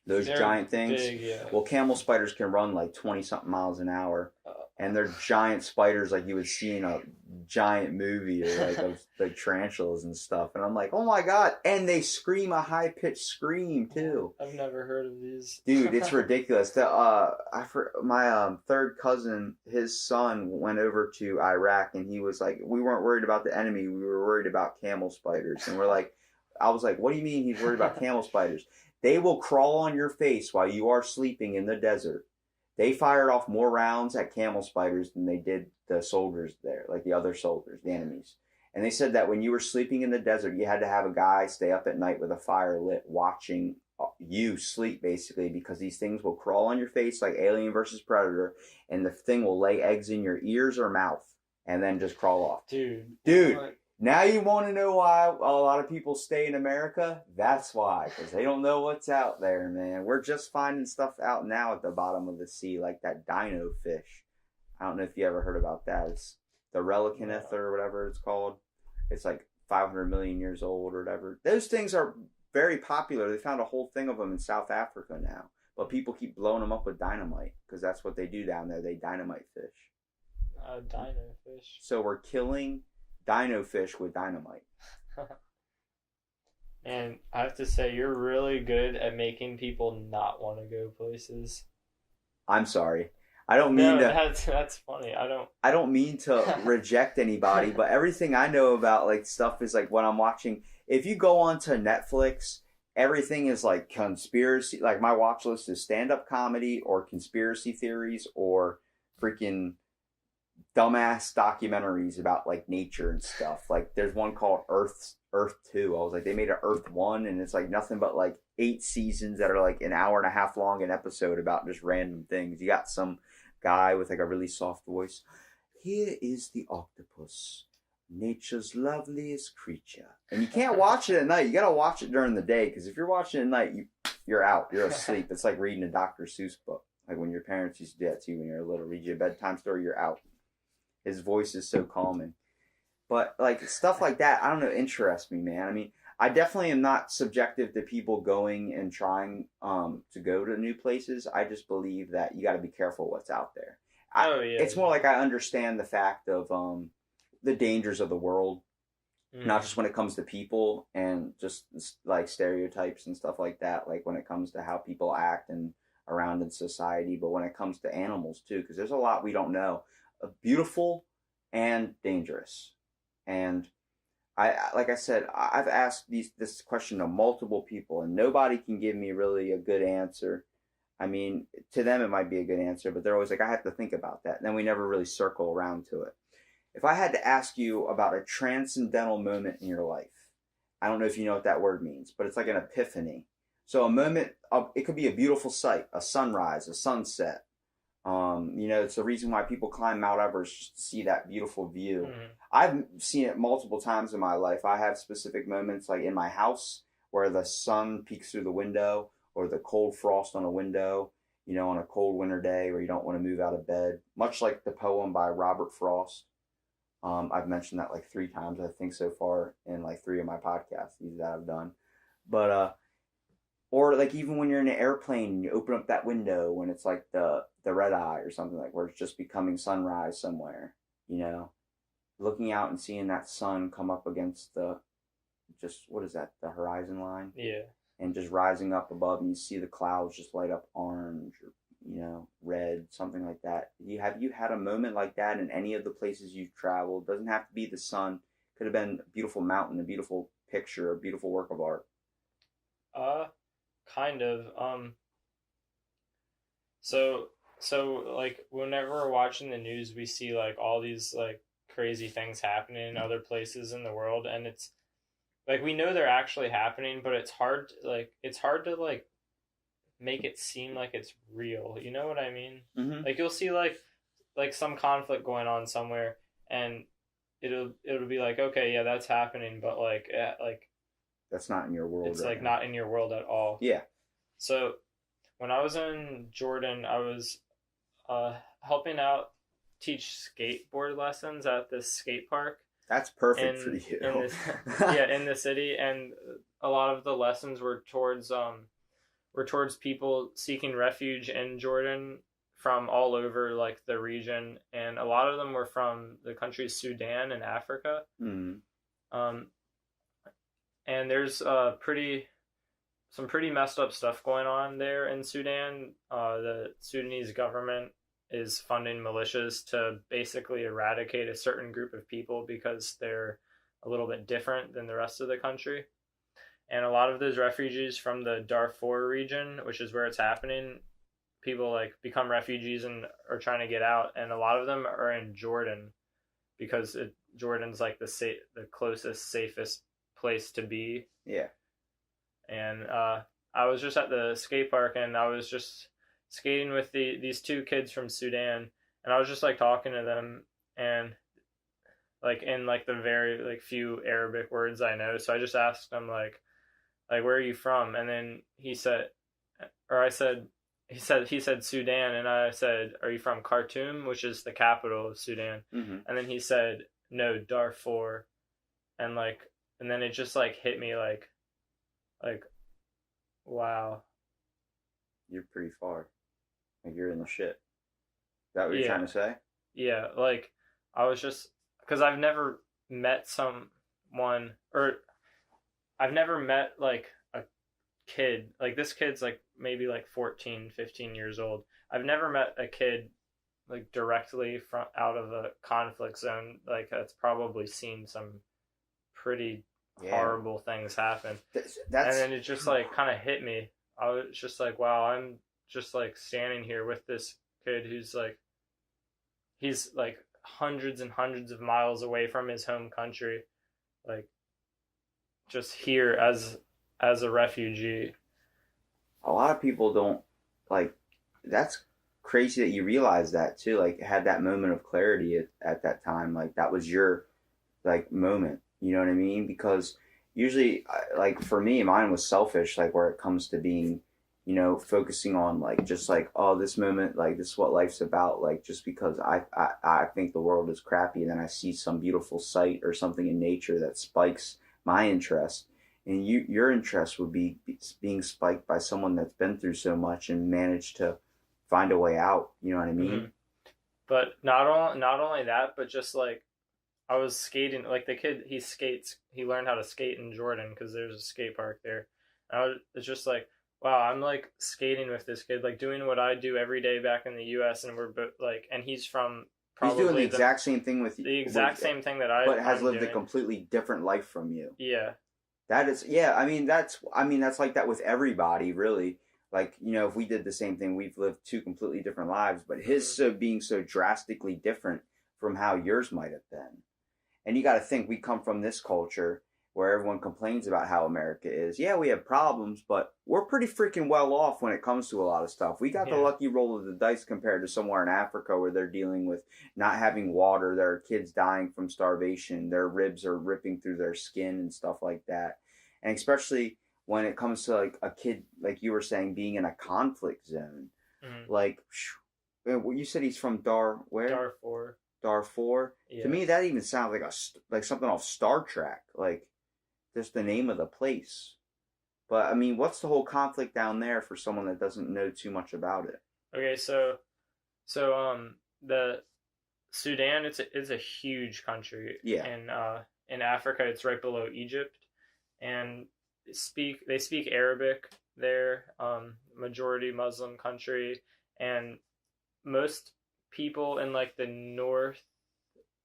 Those They're giant things? Big, yeah. Well, camel spiders can run like 20-something miles an hour. And they're giant spiders like you would see in a giant movie, or like of like tarantulas and stuff. And I'm like, oh my God. And they scream a high-pitched scream, too. I've never heard of these. Dude, it's ridiculous. My third cousin, his son went over to Iraq, and he was like, we weren't worried about the enemy. We were worried about camel spiders. And I was like, what do you mean he's worried about camel spiders? They will crawl on your face while you are sleeping in the desert. They fired off more rounds at camel spiders than they did the soldiers there, like the other soldiers, the enemies. And they said that when you were sleeping in the desert, you had to have a guy stay up at night with a fire lit watching you sleep, basically, because these things will crawl on your face like Alien versus Predator, and the thing will lay eggs in your ears or mouth and then just crawl off. Dude. What? Now you want to know why a lot of people stay in America? That's why, because they don't know what's out there, man. We're just finding stuff out now at the bottom of the sea, like that dino fish. I don't know if you ever heard about that. It's the relicaneth or whatever it's called. It's like 500 million years old or whatever. Those things are very popular. They found a whole thing of them in South Africa now. But people keep blowing them up with dynamite, because that's what they do down there. They dynamite fish. Dino fish. So we're killing dino fish with dynamite. And I have to say, you're really good at making people not want to go places. I'm sorry. I don't mean to. That's funny. I don't mean to reject anybody, but everything I know about like stuff is like when I'm watching. If you go onto Netflix, everything is like conspiracy. Like my watch list is stand-up comedy or conspiracy theories or freaking dumbass documentaries about like nature and stuff. Like there's one called Earth 2. I was like, they made an Earth 1, and it's like nothing but like 8 seasons that are like an hour and a half long an episode about just random things. You got some guy with like a really soft voice. Here is the octopus, nature's loveliest creature. And you can't watch it at night. You gotta watch it during the day, because if you're watching it at night, you're out. You're asleep. It's like reading a Dr. Seuss book. Like when your parents used to do that to you when you were little. Read you a bedtime story, you're out. His voice is so calming. But like stuff like that, I don't know, interests me, man. I mean, I definitely am not subjective to people going and trying to go to new places. I just believe that you got to be careful what's out there. It's more like I understand the fact of the dangers of the world, not just when it comes to people and just like stereotypes and stuff like that, like when it comes to how people act and around in society, but when it comes to animals too, because there's a lot we don't know. Beautiful and dangerous. And like I said, I've asked this question to multiple people, and nobody can give me really a good answer. I mean, to them it might be a good answer, but they're always like, I have to think about that. And then we never really circle around to it. If I had to ask you about a transcendental moment in your life, I don't know if you know what that word means, but it's like an epiphany. So a moment, it could be a beautiful sight, a sunrise, a sunset. It's the reason why people climb Mount Everest, just to see that beautiful view. Mm-hmm. I've seen it multiple times in my life. I have specific moments like in my house where the sun peeks through the window, or the cold frost on a window, on a cold winter day where you don't want to move out of bed. Much like the poem by Robert Frost. I've mentioned that like 3 times, I think, so far in like 3 of my podcasts, these that I've done. But or like even when you're in an airplane and you open up that window when it's like the red eye or something, like where it's just becoming sunrise somewhere, looking out and seeing that sun come up against what is that, the horizon line? Yeah. And just rising up above, and you see the clouds just light up orange or red, something like that. Have you had a moment like that in any of the places you've traveled? Doesn't have to be the sun. Could have been a beautiful mountain, a beautiful picture, a beautiful work of art. Kind of. So like whenever we're watching the news, we see like all these like crazy things happening in other places in the world, and it's like we know they're actually happening, but it's hard to like make it seem like it's real. You know what I mean? Mm-hmm. Like you'll see like some conflict going on somewhere, and it'll be like, okay, yeah, that's happening, but like that's not in your world. It's like not in your world at all. Yeah. So when I was in Jordan, I was helping out teach skateboard lessons at this skate park. That's perfect for you. In the city, and a lot of the lessons were towards people seeking refuge in Jordan from all over like the region, and a lot of them were from the countries Sudan and Africa. Mm. And there's some pretty messed up stuff going on there in Sudan. The Sudanese government is funding militias to basically eradicate a certain group of people because they're a little bit different than the rest of the country. And a lot of those refugees from the Darfur region, which is where it's happening, people like become refugees and are trying to get out. And a lot of them are in Jordan because Jordan's like the closest, safest place to be. Yeah. And I was just at the skate park, and I was just skating with these 2 kids from Sudan, and I was just like talking to them, and like in like the very like few Arabic words I know. So I just asked him like where are you from? And then he said Sudan, and I said, are you from Khartoum, which is the capital of Sudan? Mm-hmm. And then he said, no, Darfur. And then it just like hit me like wow, you're pretty far. Like you're in the shit. Is that what you're trying to say? Yeah, like I was just, because I've never met I've never met like a kid, like this kid's like maybe like 14, 15 years old. I've never met a kid like directly from out of a conflict zone, like that's probably seen some pretty horrible things happen. And then it just like kind of hit me. I was just like, wow, I'm just like standing here with this kid who's like, he's like hundreds and hundreds of miles away from his home country, like just here as a refugee. A lot of people don't like. That's crazy that you realize that too. Like had that moment of clarity at that time. Like that was your like moment. You know what I mean? Because usually, like for me, mine was selfish. Like where it comes to being, focusing on like just like, oh, this moment, like this is what life's about. Like just because I think the world is crappy, and then I see some beautiful sight or something in nature that spikes my interest, and your interest would be being spiked by someone that's been through so much and managed to find a way out. You know what I mean? Mm-hmm. But not only that, but just like I was skating, like the kid, he learned how to skate in Jordan because there's a skate park there. And it's just like, wow, I'm like skating with this kid, like doing what I do every day back in the U.S. and we're like, and he's from He's doing the probably exact same thing with you. the exact same thing that I'm but has lived doing. a completely different life from you. Yeah. That is, yeah. I mean, that's like that with everybody, really. Like, you know, if we did the same thing, we've lived two completely different lives. But his being so drastically different from how yours might have been. And you got to think, we come from this culture where everyone complains about how America is. Yeah, we have problems, but we're pretty freaking well off when it comes to a lot of stuff. We got the lucky roll of the dice compared to somewhere in Africa where they're dealing with not having water. There are kids dying from starvation. Their ribs are ripping through their skin and stuff like that. And especially when it comes to like a kid, like you were saying, being in a conflict zone. Like, you said he's from where? Darfur. Darfur. Yeah. To me, that even sounds like something off Star Trek. Like, just the name of the place. But I mean, what's the whole conflict down there for someone that doesn't know too much about it? Okay, so the Sudan, it's a huge country. Yeah. And in Africa, it's right below Egypt, and they speak Arabic there. Majority Muslim country, and most people in like the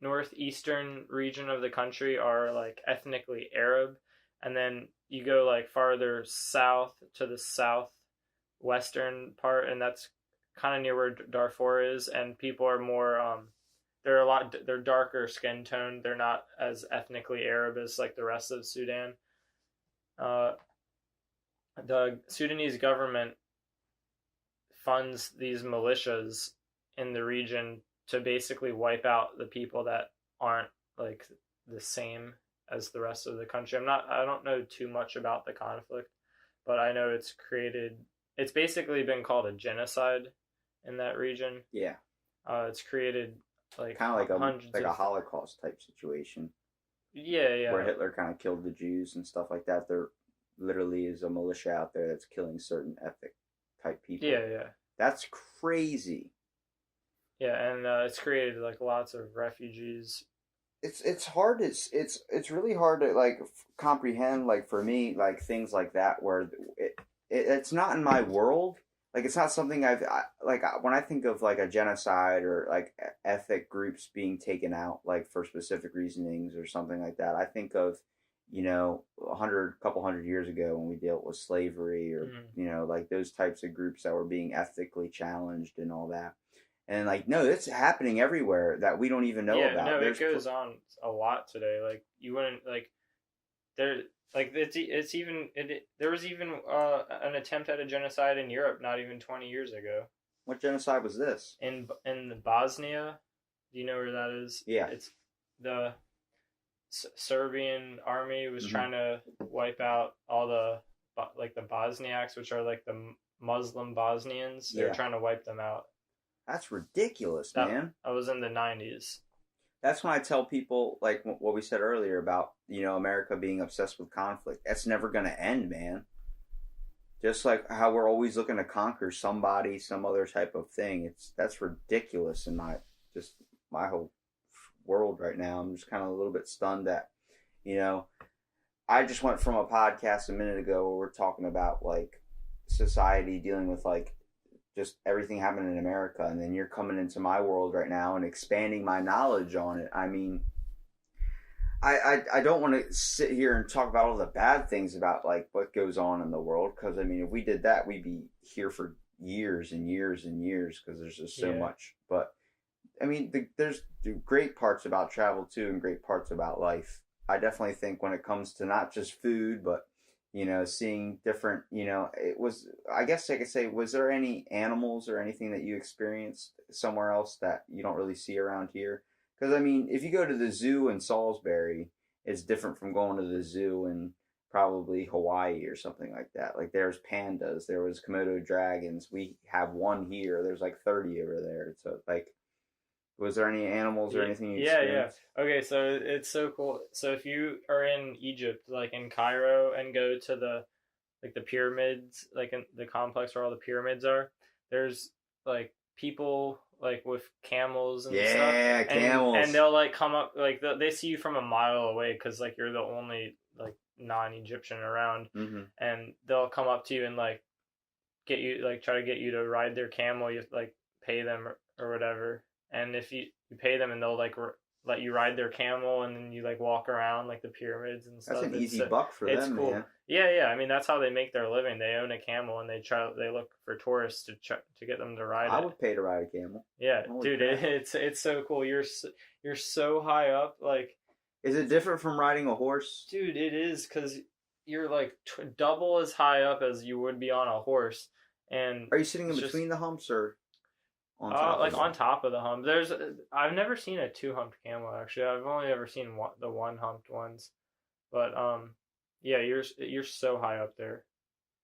northeastern region of the country are like ethnically Arab, and then you go like farther south to the southwestern part, and that's kind of near where Darfur is, and people are more they're darker skin tone. They're not as ethnically Arab as like the rest of Sudan. The Sudanese government funds these militias in the region to basically wipe out the people that aren't like the same as the rest of the country. I don't know too much about the conflict, but I know it's basically been called a genocide in that region. Yeah. It's created like kind of like hundreds a Holocaust type situation. Yeah. Where Hitler kind of killed the Jews and stuff like that. There literally is a militia out there that's killing certain ethnic type people. Yeah. That's crazy. Yeah, and it's created like lots of refugees. It's hard. It's really hard to like comprehend. Like for me, like things like that where it's not in my world. Like it's not something when I think of like a genocide or like ethnic groups being taken out like for specific reasonings or something like that. I think of, you know, couple hundred years ago when we dealt with slavery or you know, like those types of groups that were being ethically challenged and all that. And like, no, it's happening everywhere that we don't even know about. No, it goes on a lot today. Like you wouldn't like there. Like there was even an attempt at a genocide in Europe not even 20 years ago. What genocide was this? In Bosnia, do you know where that is? Yeah, it's the Serbian army was trying to wipe out all the Bosniaks, which are like the Muslim Bosnians. They're trying to wipe them out. That's ridiculous, man. I was in the 90s. That's when I tell people, like what we said earlier about, you know, America being obsessed with conflict. That's never going to end, man. Just like how we're always looking to conquer somebody, some other type of thing. That's ridiculous in my whole world right now. I'm just kind of a little bit stunned that, you know, I just went from a podcast a minute ago where we're talking about like society dealing with like just everything happening in America, and then you're coming into my world right now and expanding my knowledge on it. I mean, I don't want to sit here and talk about all the bad things about like what goes on in the world, because I mean, if we did that, we'd be here for years and years and years, because there's just so much. But I mean, there's great parts about travel too, and great parts about life. I definitely think when it comes to not just food, but you know, seeing different, you know, I guess I could say, was there any animals or anything that you experienced somewhere else that you don't really see around here? Because, I mean, if you go to the zoo in Salisbury, it's different from going to the zoo in probably Hawaii or something like that. Like, there's pandas, there was Komodo dragons. We have one here. There's like 30 over there. So, like, was there any animals or anything you experienced? Yeah. Okay, so it's so cool. So if you are in Egypt, like in Cairo, and go to the pyramids, like in the complex where all the pyramids are, there's like people like with camels and stuff. Yeah, camels. And they'll like come up, like they see you from a mile away because like you're the only like non-Egyptian around, and they'll come up to you and like get you, like try to get you to ride their camel. You like pay them or whatever. And if you pay them and they'll like let you ride their camel, and then you like walk around like the pyramids and stuff. That's an easy buck for it's them, cool. man. Yeah. I mean, that's how they make their living. They own a camel and they look for tourists to get them to ride I it. would pay to ride a camel. Yeah, Holy dude, crap. it's so cool. You're so high up, like. Is it different from riding a horse? Dude, it is, because you're like double as high up as you would be on a horse, and Are you sitting in between the humps or on top? like on top of the hump? I've never seen a two-humped camel actually. I've only ever seen the one-humped ones, but yeah, you're so high up there.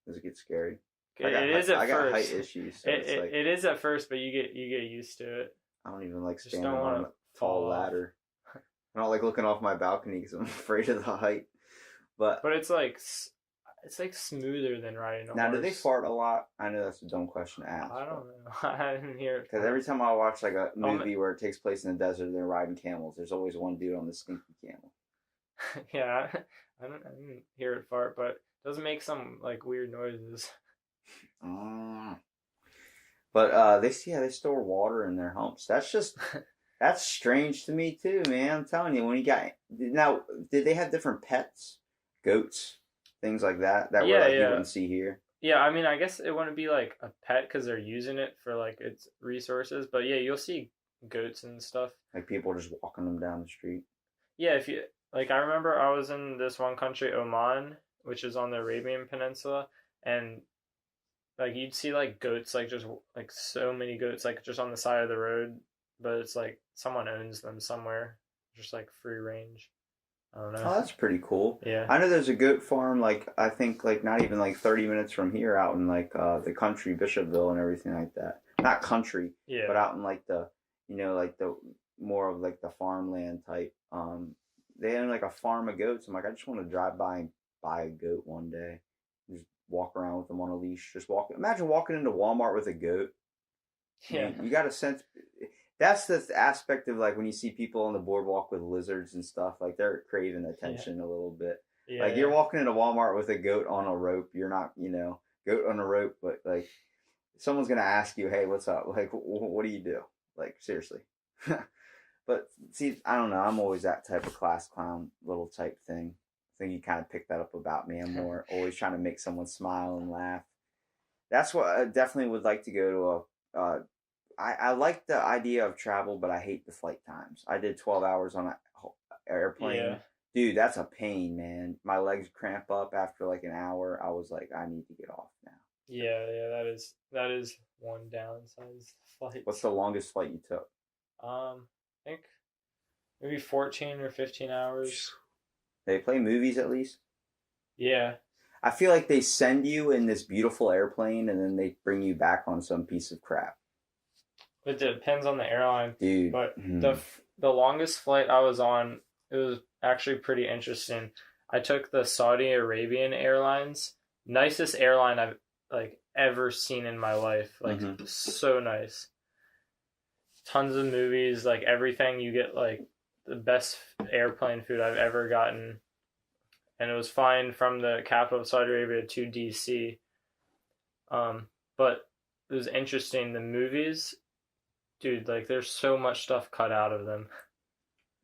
Does it get scary? It is at I got first. height issues, so it's like it is at first, but you get used to it. I don't even like Just standing don't wanna on a tall fall off. ladder. I don't like looking off my balcony because I'm afraid of the height. But it's like smoother than riding a now, horse. do they fart a lot? I know that's a dumb question to ask. I don't know. I didn't hear it. Because every time I watch like a movie where it takes place in the desert, they're riding camels. There's always one dude on the stinky camel. Yeah, I didn't hear it fart, but it does make some like weird noises. But they store water in their humps. That's strange to me too, man. I'm telling you, when you got now, did they have different pets, goats, things like that you wouldn't see here? Yeah, I mean, I guess it wouldn't be like a pet because they're using it for like its resources, but yeah, you'll see goats and stuff. Like people just walking them down the street. Yeah, if you like, I remember I was in this one country, Oman, which is on the Arabian Peninsula, and like you'd see like goats, like just like so many goats, like just on the side of the road, but it's like someone owns them somewhere, just like free range. I don't know. Oh, that's pretty cool. Yeah. I know there's a goat farm, like I think like not even like 30 minutes from here, out in like the country, Bishopville and everything like that. Not country, yeah, but out in like the like the more of like the farmland type. They own like a farm of goats. I'm like, I just want to drive by and buy a goat one day. Just walk around with them on a leash. Just walk. Imagine walking into Walmart with a goat. yeah. You got a sense. That's the aspect of like when you see people on the boardwalk with lizards and stuff, like they're craving attention a little bit. Yeah, like you're walking into Walmart with a goat on a rope. You're not, goat on a rope, but like someone's going to ask you, hey, what's up? Like, what do you do? Like, seriously. But see, I don't know. I'm always that type of class clown little type thing. I think you kind of picked that up about me. I'm more always trying to make someone smile and laugh. That's what I definitely would like to go to I like the idea of travel, but I hate the flight times. I did 12 hours on an airplane. Yeah. Dude, that's a pain, man. My legs cramp up after like an hour. I was like, I need to get off now. Yeah, that is one downside. Flight. What's the longest flight you took? I think maybe 14 or 15 hours. They play movies at least? Yeah. I feel like they send you in this beautiful airplane and then they bring you back on some piece of crap. It depends on the airline. Dude. But the longest flight I was on, it was actually pretty interesting. I took the Saudi Arabian Airlines. Nicest airline I've like ever seen in my life. Like so nice. Tons of movies, like everything. You get like the best airplane food I've ever gotten. And it was flying from the capital of Saudi Arabia to DC. But it was interesting. The movies, dude, like there's so much stuff cut out of them.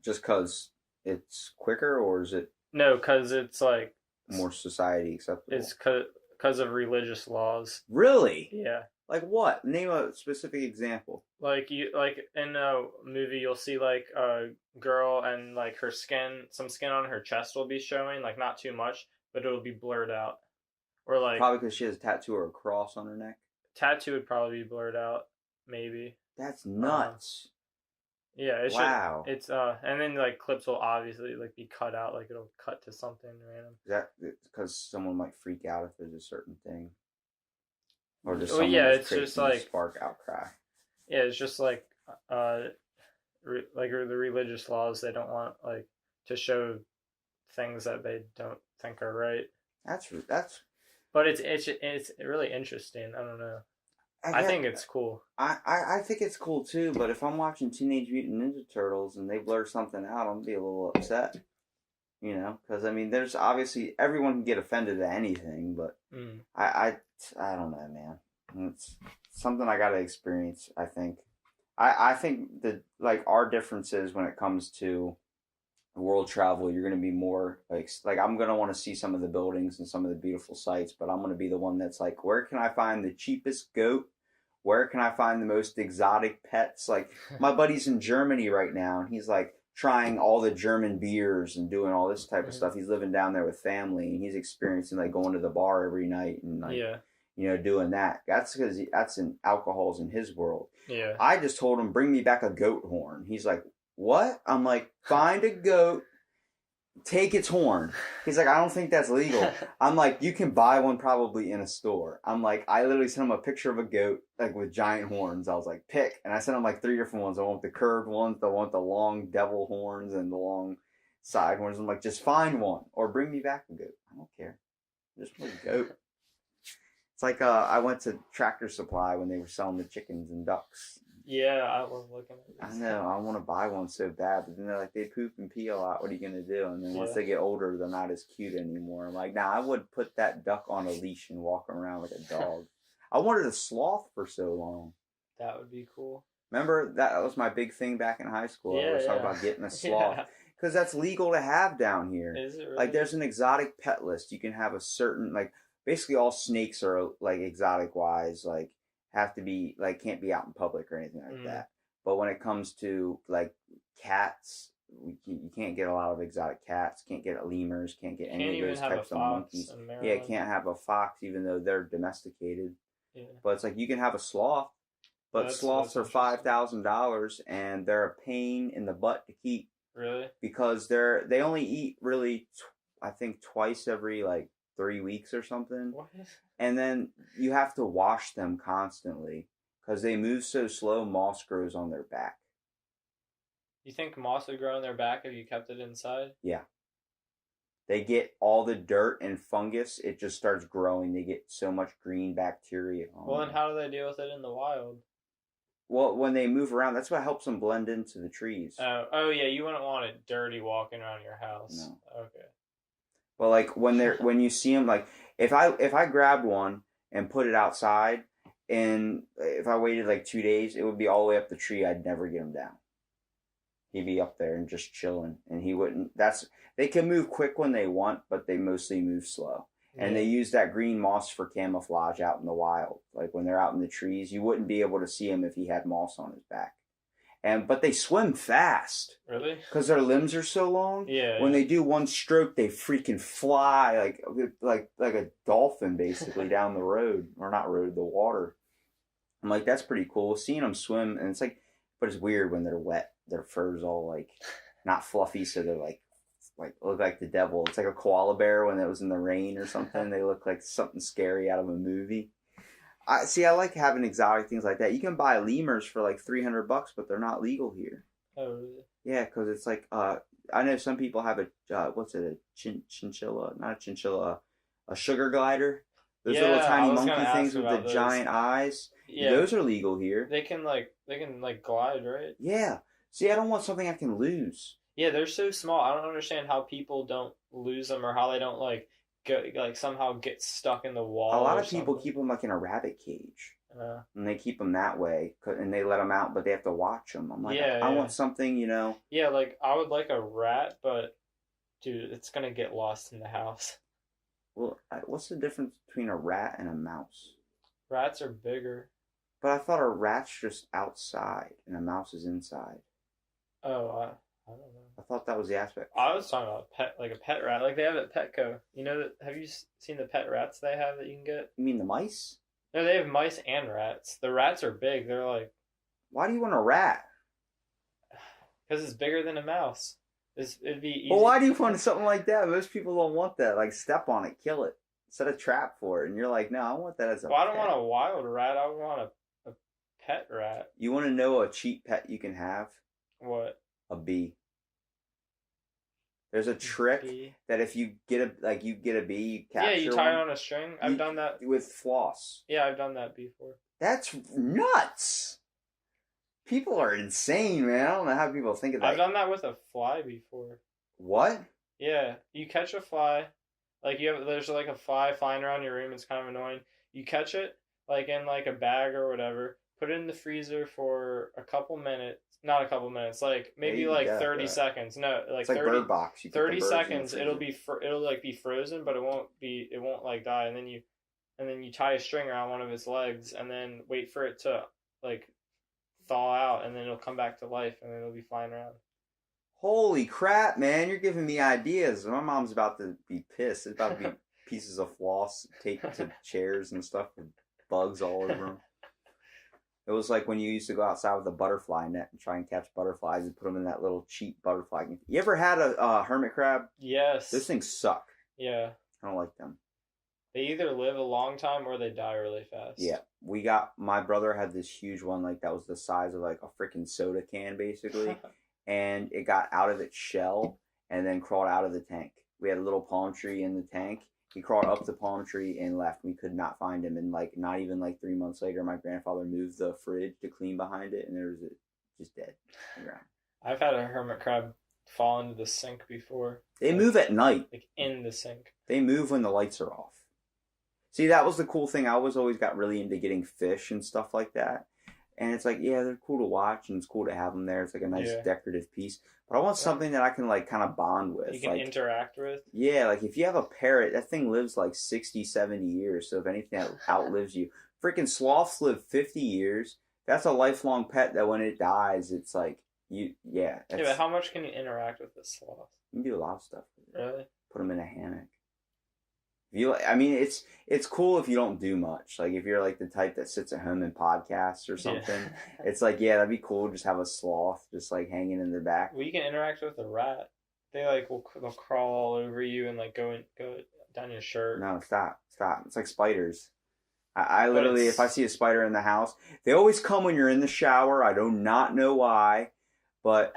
Just because it's quicker, or is it? No, because it's like more society acceptable. It's because of religious laws. Really? Yeah. Like what? Name a specific example. Like in a movie, you'll see like a girl and like some skin on her chest will be showing, like not too much, but it'll be blurred out. Or like probably because she has a tattoo or a cross on her neck. Tattoo would probably be blurred out, maybe. That's nuts. Yeah, wow. It's and then like clips will obviously like be cut out, like it'll cut to something random. Is that because someone might freak out if there's a certain thing, or just it's just like spark outcry. Yeah, it's just like the religious laws. They don't want like to show things that they don't think are right. That's. But it's really interesting. I don't know. I think it's cool. I think it's cool too, but if I'm watching Teenage Mutant Ninja Turtles and they blur something out, I'm gonna be a little upset. Because I mean, there's obviously everyone can get offended at anything, but I don't know, man. It's something I gotta experience. I think I think that like our differences when it comes to world travel, you're going to be more like I'm going to want to see some of the buildings and some of the beautiful sights, but I'm going to be the one that's like, where can I find the cheapest goat? Where can I find the most exotic pets? Like my buddy's in Germany right now, and he's like trying all the German beers and doing all this type of stuff. He's living down there with family, and he's experiencing like going to the bar every night and like Yeah. doing that. That's because that's in alcohol's in his world. Yeah. I just told him, bring me back a goat horn. He's like, what? I'm like, find a goat, take its horn. He's like, I don't think that's legal. I'm like, you can buy one probably in a store. I'm like, I literally sent him a picture of a goat like with giant horns. I was like, pick. And I sent him like 3 different ones. I want the curved ones, I want the long devil horns and the long side horns. I'm like, just find one or bring me back a goat. I don't care. Just want a goat. It's like I went to Tractor Supply when they were selling the chickens and ducks. Yeah, I love looking at these. I know, I want to buy one so bad, but then they're like, they poop and pee a lot. What are you going to do? And then once they get older, they're not as cute anymore. I'm like, nah, I would put that duck on a leash and walk around like a dog. I wanted a sloth for so long. That would be cool. Remember, that was my big thing back in high school. I was talking about getting a sloth. Because that's legal to have down here. Is it really? Like, there's an exotic pet list. You can have a certain, like, basically all snakes are, like, exotic-wise, like, have to be, like, can't be out in public or anything like that. But when it comes to, like, cats, you can't get a lot of exotic cats, can't get lemurs, can't get any of those types of monkeys. Yeah, can't have a fox even though they're domesticated. Yeah. But it's like you can have a sloth, but sloths are $5,000 and they're a pain in the butt to keep. Really? Because they only eat really, I think twice every like 3 weeks or something. What? And then you have to wash them constantly because they move so slow. Moss grows on their back. You think moss would grow on their back if you kept it inside? Yeah. They get all the dirt and fungus. It just starts growing. They get so much green bacteria on Well, then them. how do they deal with it in the wild? Well, when they move around, that's what helps them blend into the trees. Oh yeah, you wouldn't want it dirty walking around your house. No. Okay. Well, like when you see them, like if I grabbed one and put it outside, and if I waited like 2 days, it would be all the way up the tree. I'd never get him down. He'd be up there and just chilling, and he wouldn't. They can move quick when they want, but they mostly move slow. And they use that green moss for camouflage out in the wild. Like when they're out in the trees, you wouldn't be able to see him if he had moss on his back. But they swim fast. Really? Because their limbs are so long. Yeah. When they do one stroke, they freaking fly like a dolphin basically down the road, or not road, the water. I'm like, that's pretty cool. Seeing them swim, and it's like, but it's weird when they're wet. Their fur's all like not fluffy, so they're like look like the devil. It's like a koala bear when it was in the rain or something. They look like something scary out of a movie. I like having exotic things like that. You can buy lemurs for like $300, but they're not legal here. Oh, really? Yeah, because it's like I know some people have a chinchilla, not a chinchilla, a sugar glider. Those little tiny monkey things with the giant eyes. Yeah, those are legal here. They can glide, right? Yeah. See, I don't want something I can lose. Yeah, they're so small. I don't understand how people don't lose them, or how they don't somehow get stuck in the wall. A lot of people keep them like in a rabbit cage, and they keep them that way, and they let them out, but they have to watch them. I'm like, I want something, Yeah, like I would like a rat, but dude, it's gonna get lost in the house. Well, what's the difference between a rat and a mouse? Rats are bigger. But I thought a rat's just outside and a mouse is inside. Oh, I don't know. I thought that was the aspect. I was talking about a pet rat, like they have at Petco. You know that? Have you seen the pet rats they have that you can get? You mean the mice? No, they have mice and rats. The rats are big. They're like. Why do you want a rat? Because it's bigger than a mouse. It'd be easy. Well, why do you want something like that? Most people don't want that. Like, step on it, kill it, set a trap for it, and you're like, no, I want that as a. Well, I don't want a wild rat. I want a pet rat. You want to know a cheap pet you can have? What? A bee. There's a trick that if you get a bee, you capture. Yeah, you tie it on a string. I've done that with floss. Yeah, I've done that before. That's nuts. People are insane, man. I don't know how people think of that. I've done that with a fly before. What? Yeah, you catch a fly. There's a fly flying around your room. It's kind of annoying. You catch it in a bag or whatever. put it in the freezer for a couple minutes. Not a couple minutes, like maybe you like got 30 that. seconds. No, like It's like 30 Bird Box. You put the 30 birds in the seconds. freezer. It'll like be frozen, but it won't like die. And then you tie a string around one of its legs, and then wait for it to like thaw out, and then it'll come back to life, and then it'll be flying around. Holy crap, man! You're giving me ideas. My mom's about to be pissed. It's about to be pieces of floss taped to chairs and stuff with bugs all over them. It was like when you used to go outside with a butterfly net and try and catch butterflies and put them in that little cheap butterfly. You ever had a hermit crab? Yes. Those things suck. Yeah. I don't like them. They either live a long time or they die really fast. Yeah. My brother had this huge one, like that was the size of like a freaking soda can basically. And it got out of its shell and then crawled out of the tank. We had a little palm tree in the tank. He crawled up the palm tree and left. We could not find him. And like not even like 3 months later, my grandfather moved the fridge to clean behind it, and there was just dead on the ground. I've had a hermit crab fall into the sink before. They move at night. Like in the sink. They move when the lights are off. See, that was the cool thing. I always got really into getting fish and stuff like that. And it's like, yeah, they're cool to watch and it's cool to have them there. It's like a nice decorative piece. But I want something that I can like kind of bond with. You can like, interact with. Yeah, like if you have a parrot, that thing lives like 60, 70 years. So if anything that outlives you. Freaking sloths live 50 years. That's a lifelong pet that when it dies, it's like, yeah, but how much can you interact with this sloth? You can do a lot of stuff with it. Really? Put them in a hammock. It's cool if you don't do much. Like if you're like the type that sits at home and podcasts or something, it's like, yeah, that'd be cool. Just have a sloth just like hanging in the back. Well, you can interact with a rat. They like they'll crawl all over you and like go down your shirt. No, stop. It's like spiders. I literally, if I see a spider in the house, they always come when you're in the shower. I do not know why. But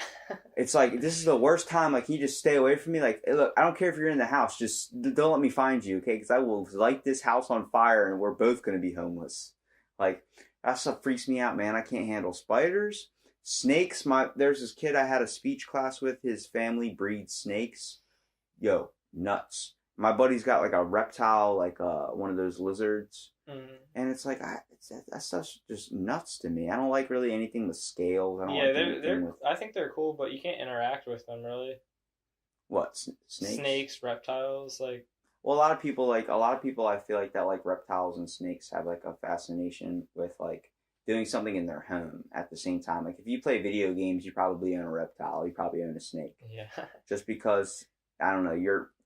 it's like, this is the worst time. Like, can you just stay away from me? Like, hey, look, I don't care if you're in the house. Just don't let me find you, okay? Because I will light this house on fire and we're both going to be homeless. Like, that stuff freaks me out, man. I can't handle spiders. Snakes. There's this kid I had a speech class with. His family breeds snakes. Yo, nuts. My buddy's got like a reptile, like one of those lizards. Mm-hmm. And it's like, that stuff's just nuts to me. I don't like really anything with scales. I don't like I think they're cool, but you can't interact with them really. What, snakes? Snakes, reptiles, like. Well, a lot of people I feel like that like reptiles and snakes have like a fascination with like doing something in their home at the same time. Like if you play video games, you probably own a reptile. You probably own a snake. Yeah. Just because, I don't know,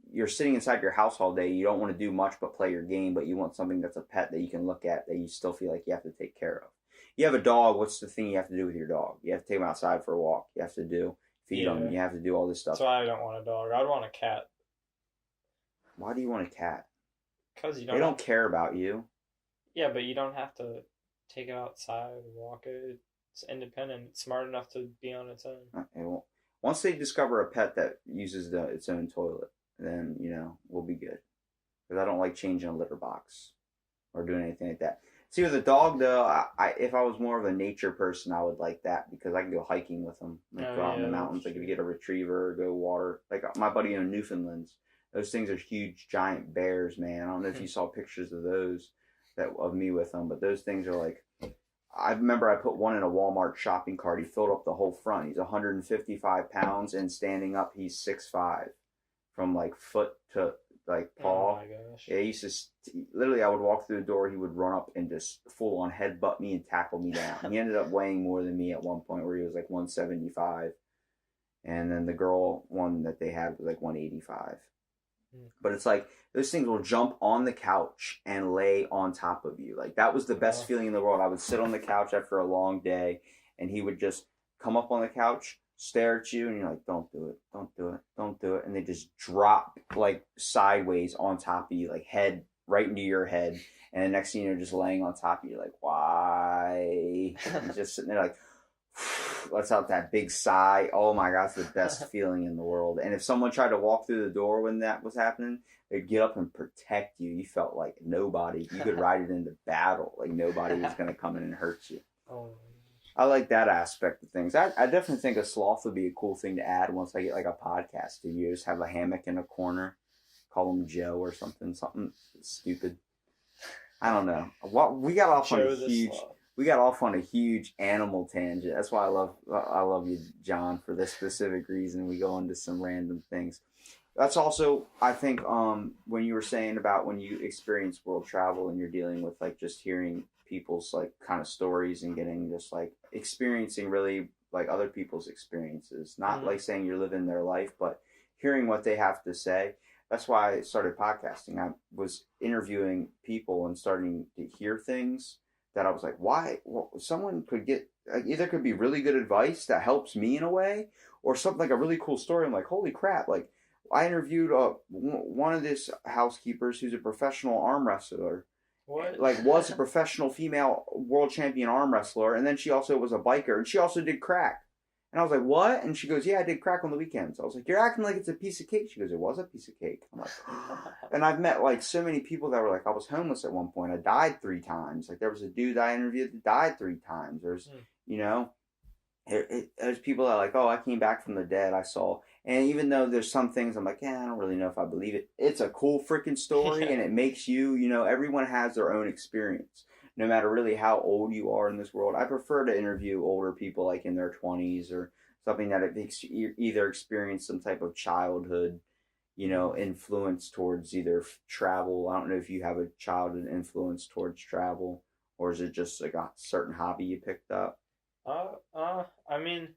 you're sitting inside your house all day. You don't want to do much but play your game, but you want something that's a pet that you can look at that you still feel like you have to take care of. You have a dog. What's the thing you have to do with your dog? You have to take him outside for a walk. You have to feed him. You have to do all this stuff. That's why I don't want a dog. I'd want a cat. Why do you want a cat? Because they don't care about you. Yeah, but you don't have to take it outside and walk it. It's independent. It's smart enough to be on its own. Okay, well, once they discover a pet that uses its own toilet, then, we'll be good. Because I don't like changing a litter box or doing anything like that. See, with a dog, though, if I was more of a nature person, I would like that because I can go hiking with them. Like go out in the mountains. Like if you get a retriever, go water. Like my buddy in Newfoundlands, those things are huge, giant bears, man. I don't know if you saw pictures of those of me with them, but those things are like, I remember I put one in a Walmart shopping cart. He filled up the whole front. He's 155 pounds, and standing up, he's 6'5". From like foot to like paw. Oh my gosh. Yeah, he used to literally, I would walk through the door, he would run up and just full on headbutt me and tackle me down. He ended up weighing more than me at one point where he was like 175. And then the girl one that they had was like 185. But it's like those things will jump on the couch and lay on top of you. Like that was the best feeling in the world. I would sit on the couch after a long day and he would just come up on the couch, stare at you, and you're like, don't do it, don't do it, don't do it. And they just drop like sideways on top of you, like head right into your head. And the next thing you're just laying on top of you, like, why? And just sitting there like, lets out that big sigh. Oh my gosh, the best feeling in the world. And if someone tried to walk through the door when that was happening, they'd get up and protect you. You felt like nobody. You could ride it into battle. Like nobody was going to come in and hurt you. Oh. I like that aspect of things. I definitely think a sloth would be a cool thing to add once I get like a podcast studio. Just have a hammock in a corner, call him Joe or something stupid. I don't know. We got off on a huge. we got off on a huge animal tangent. That's why I love you, John, for this specific reason. We go into some random things. That's also, I think, when you were saying about when you experience world travel and you're dealing with like just hearing people's like kind of stories and getting just like experiencing really like other people's experiences, not like saying you're living their life, but hearing what they have to say. That's why I started podcasting. I was interviewing people and starting to hear things that I was like, why? Well, someone could get like, either could be really good advice that helps me in a way, or something like a really cool story. I'm like, holy crap! Like I interviewed one of these housekeepers who's a professional arm wrestler. What? Like was a professional female world champion arm wrestler, and then she also was a biker, and she also did crack. And I was like, what? And she goes, yeah, I did crack on the weekends. I was like, you're acting like it's a piece of cake. She goes, it was a piece of cake. I'm like, and I've met like so many people that were like, I was homeless at one point. I died 3 times. Like there was a dude I interviewed that died 3 times. There's, you know, there's people that are like, oh, I came back from the dead. I saw. And even though there's some things I'm like, yeah, I don't really know if I believe it. It's a cool freaking story, and it makes you, you know, everyone has their own experience. No matter really how old you are in this world. I prefer to interview older people like in their 20s or something that either experienced some type of childhood, you know, influence towards either travel. I don't know if you have a childhood influence towards travel, or is it just like a certain hobby you picked up? I mean,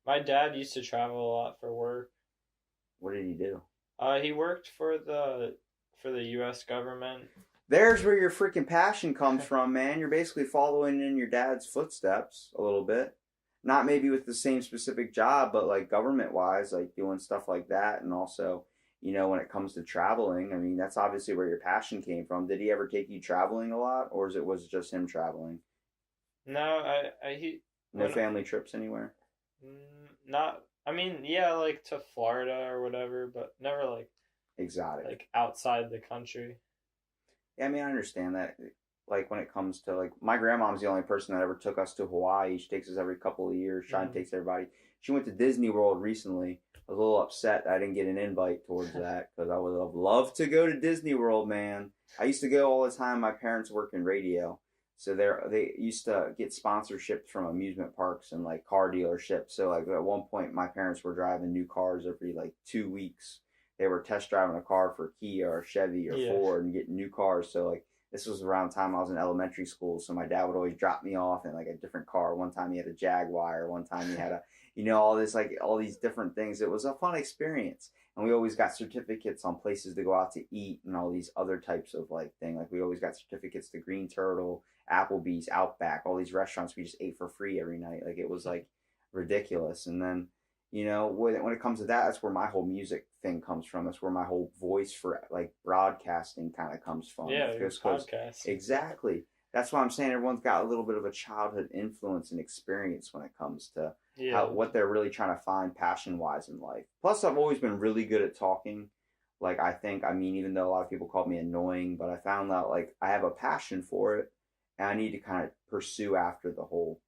my dad used to travel a lot for work. What did he do? He worked for the U.S. government. There's where your freaking passion comes from, man. You're basically following in your dad's footsteps a little bit. Not maybe with the same specific job, but like government-wise, like doing stuff like that. And also, you know, when it comes to traveling, I mean, that's obviously where your passion came from. Did he ever take you traveling a lot, or was it just him traveling? No, No family trips anywhere? Not, I mean, yeah, like to Florida or whatever, but never like exotic, like outside the country. Yeah, I mean, I understand that. Like when it comes to like my grandmom's the only person that ever took us to Hawaii. She takes us every couple of years, trying to take everybody. She went to Disney World recently. I was a little upset that I didn't get an invite towards that because I would have loved to go to Disney World, man. I used to go all the time. My parents work in radio, so they used to get sponsorships from amusement parks and like car dealerships. So like at one point, my parents were driving new cars every like 2 weeks. They were test driving a car for Kia or Chevy or Ford and getting new cars. So like this was around the time I was in elementary school. So my dad would always drop me off in like a different car. One time he had a Jaguar. One time he had a, you know, all this, like all these different things. It was a fun experience. And we always got certificates on places to go out to eat and all these other types of like thing. Like we always got certificates to Green Turtle, Applebee's, Outback, all these restaurants we just ate for free every night. Like it was like ridiculous. And then, you know, when it comes to that, that's where my whole music thing comes from. That's where my whole voice for like broadcasting kind of comes from. Yeah, podcast. Exactly. That's why I'm saying everyone's got a little bit of a childhood influence and experience when it comes to what they're really trying to find passion-wise in life. Plus, I've always been really good at talking. Like, I mean, even though a lot of people call me annoying, but I found out, like, I have a passion for it, and I need to kind of pursue after the whole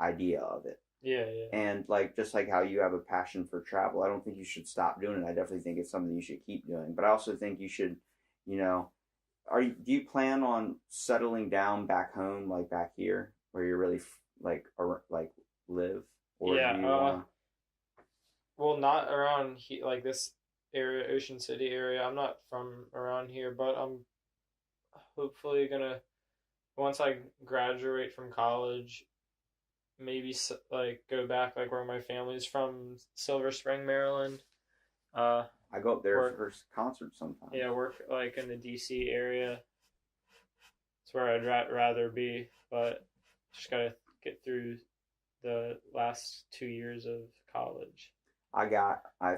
idea of it. Yeah. And like just like how you have a passion for travel, I don't think you should stop doing it. I definitely think it's something you should keep doing. But I also think you should, you know, do you plan on settling down back home, like back here, where you really like live? Or yeah. do you, well, not around here, like this area, Ocean City area. I'm not from around here, but I'm hopefully gonna once I graduate from college, maybe like go back like where my family's from, Silver Spring, Maryland. I go up there for concerts sometimes. Yeah, work like in the DC area. It's where I'd rather be, but just gotta get through the last 2 years of college. I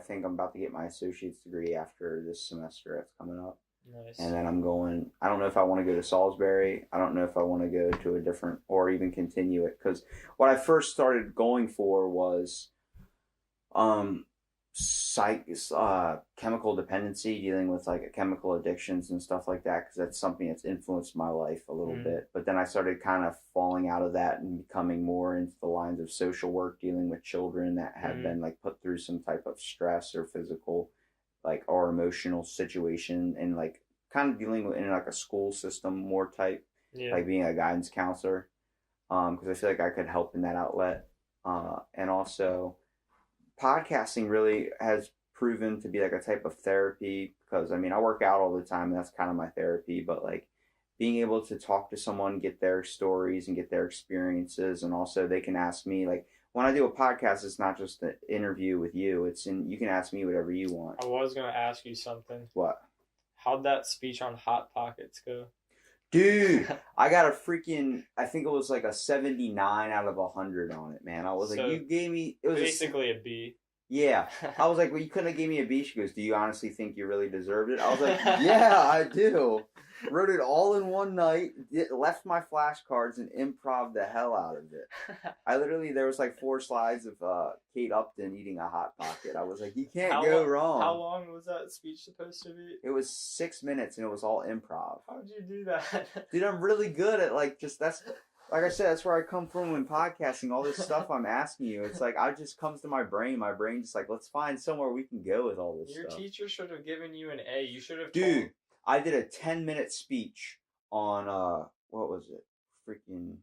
think I'm about to get my associate's degree after this semester that's coming up. Nice. And then I'm going, I don't know if I want to go to Salisbury. I don't know if I want to go to a different, or even continue it. Because what I first started going for was chemical dependency, dealing with like chemical addictions and stuff like that. Because that's something that's influenced my life a little bit. But then I started kind of falling out of that and becoming more into the lines of social work, dealing with children that have been like put through some type of stress or physical like or emotional situation, and like kind of dealing with in like a school system more type, like being a guidance counselor. because I feel like I could help in that outlet. And also, podcasting really has proven to be like a type of therapy because I mean, I work out all the time and that's kind of my therapy, but like being able to talk to someone, get their stories and get their experiences, and also they can ask me like when I do a podcast, it's not just an interview with you. You can ask me whatever you want. I was gonna ask you something. What? How'd that speech on Hot Pockets go? Dude, I got a freaking, I think it was like a 79 out of 100 on it, man. I was So, like, you gave me, it was basically a B. yeah. I was like, well, you couldn't have gave me a B. She goes, do you honestly think you really deserved it? I was like, yeah, I do. Wrote it all in one night, left my flashcards and improv the hell out of it. I literally, there was like 4 slides of Kate Upton eating a Hot Pocket. I was like, you can't go wrong. How long was that speech supposed to be? It was 6 minutes and it was all improv. How'd you do that? Dude, I'm really good at like, just that's, like I said, that's where I come from when podcasting. All this stuff I'm asking you, it's like, I just comes to my brain. My brain just like, let's find somewhere we can go with all this Your stuff. teacher should have given you an A. You should have Dude, I did a 10-minute speech on, what was it? Freaking,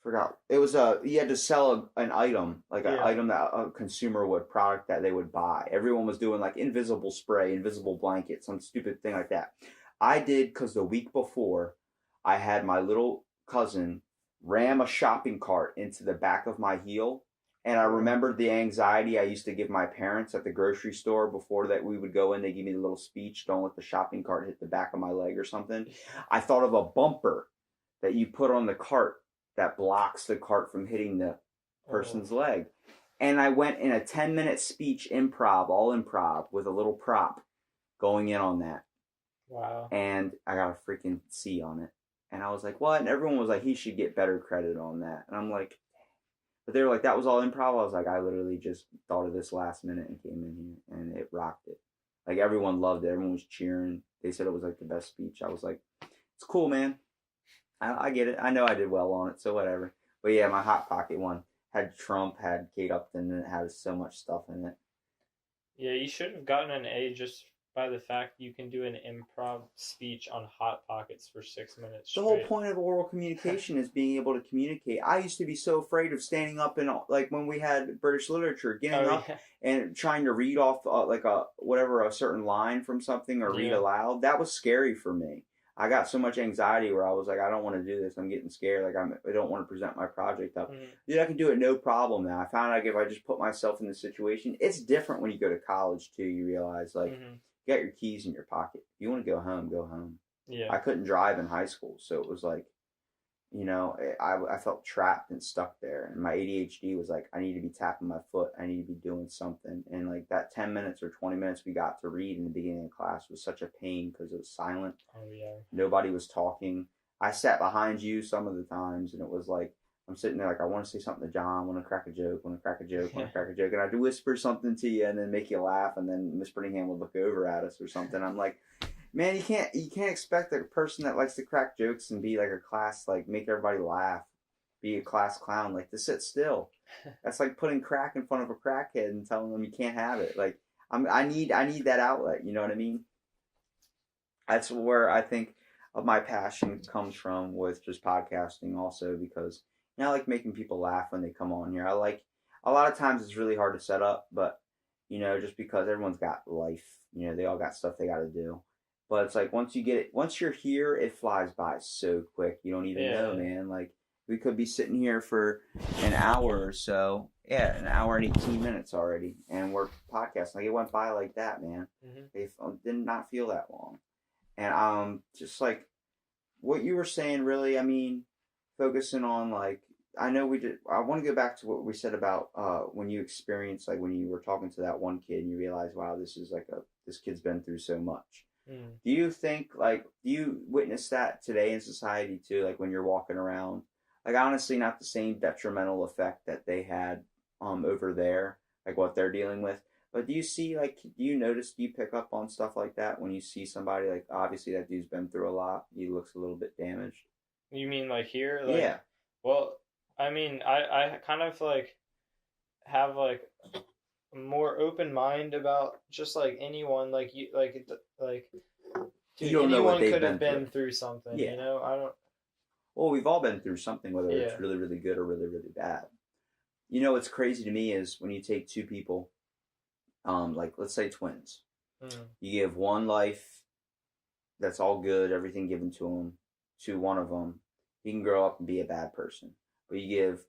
forgot. It was, you had to sell an item, like an item that a consumer would, product that they would buy. Everyone was doing like invisible spray, invisible blanket, some stupid thing like that. I did, because the week before, I had my little cousin ram a shopping cart into the back of my heel. And I remembered the anxiety I used to give my parents at the grocery store before that we would go in. They give me a little speech, don't let the shopping cart hit the back of my leg or something. I thought of a bumper that you put on the cart that blocks the cart from hitting the person's leg. And I went in a 10-minute speech, all improv, with a little prop going in on that. Wow. And I got a freaking C on it. And I was like, what? And everyone was like, he should get better credit on that. And I'm like, but they were like, that was all improv. I was like, I literally just thought of this last minute and came in here and it rocked it. Like everyone loved it. Everyone was cheering. They said it was like the best speech. I was like, it's cool, man. I get it. I know I did well on it, so whatever. But yeah, my Hot Pocket one had Trump, had Kate Upton, and it had so much stuff in it. Yeah, you should have gotten an A just by the fact you can do an improv speech on Hot Pockets for 6 minutes straight. The whole point of oral communication is being able to communicate. I used to be so afraid of standing up and like when we had British literature, getting up and trying to read off like a certain line from something or read aloud. That was scary for me. I got so much anxiety where I was like, I don't want to do this. I'm getting scared. Like I don't want to present my project up. Dude, I can do it no problem now. I found out if I just put myself in the situation, it's different when you go to college too. You realize like you got your keys in your pocket. If you want to go home, go home. Yeah. I couldn't drive in high school, so it was like, you know, I felt trapped and stuck there. And my ADHD was like, I need to be tapping my foot. I need to be doing something. And like that 10 minutes or 20 minutes we got to read in the beginning of class was such a pain because it was silent. Oh, yeah. Nobody was talking. I sat behind you some of the times, and it was like, I'm sitting there like, I want to say something to John, I want to crack a joke, want to crack a joke. And I'd whisper something to you and then make you laugh, and then Miss Brittingham would look over at us or something. I'm like, man, you can't expect a person that likes to crack jokes and be like a class, like make everybody laugh, be a class clown, like to sit still. That's like putting crack in front of a crackhead and telling them you can't have it. Like I need that outlet. You know what I mean? That's where I think of my passion comes from with just podcasting also, because you know, I like making people laugh when they come on here. I like, a lot of times it's really hard to set up, but you know, just because everyone's got life, you know, they all got stuff they got to do. But it's like once you're here, it flies by so quick. You don't even know, man. Like we could be sitting here for an hour or so. Yeah, an hour and 18 minutes already, and we're podcasting. Like it went by like that, man. It did not feel that long. And just like what you were saying, really. I mean, focusing on like, I know we did. I want to go back to what we said about when you experienced, like when you were talking to that one kid and you realized, wow, this kid's been through so much. Do you think, like, do you witness that today in society too? Like when you're walking around, like honestly, not the same detrimental effect that they had over there, like what they're dealing with. But do you see, like, do you pick up on stuff like that when you see somebody, like, obviously that dude's been through a lot. He looks a little bit damaged. You mean like here? Like, yeah. Well, I mean, I kind of like have like a more open mind about just like anyone, like you, like dude, you don't know what anyone they've could have been been through something, yeah. you know? I don't. Well, we've all been through something, whether Yeah. it's really, really good or really, really bad. You know, what's crazy to me is when you take two people, like let's say twins, you give one life that's all good, everything given to him, to one of them, he can grow up and be a bad person. But you give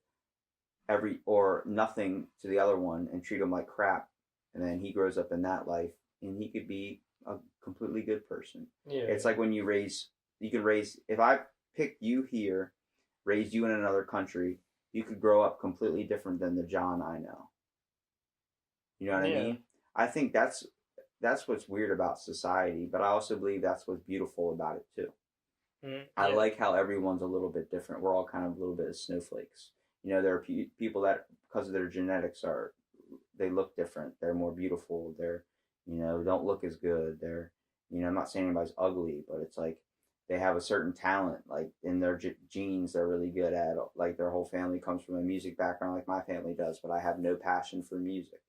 nothing to the other one and treat him like crap, and then he grows up in that life and he could be a completely good person. Yeah. It's like when you can raise, if I picked you here, raised you in another country, you could grow up completely different than the John I know. You know what I mean? I think that's what's weird about society, but I also believe that's what's beautiful about it too. I like how everyone's a little bit different. We're all kind of a little bit of snowflakes. You know, there are people that, because of their genetics, they look different. They're more beautiful. They're, don't look as good. They're, I'm not saying anybody's ugly, but it's like they have a certain talent, like in their genes, they're really good at. Like their whole family comes from a music background, like my family does, but I have no passion for music.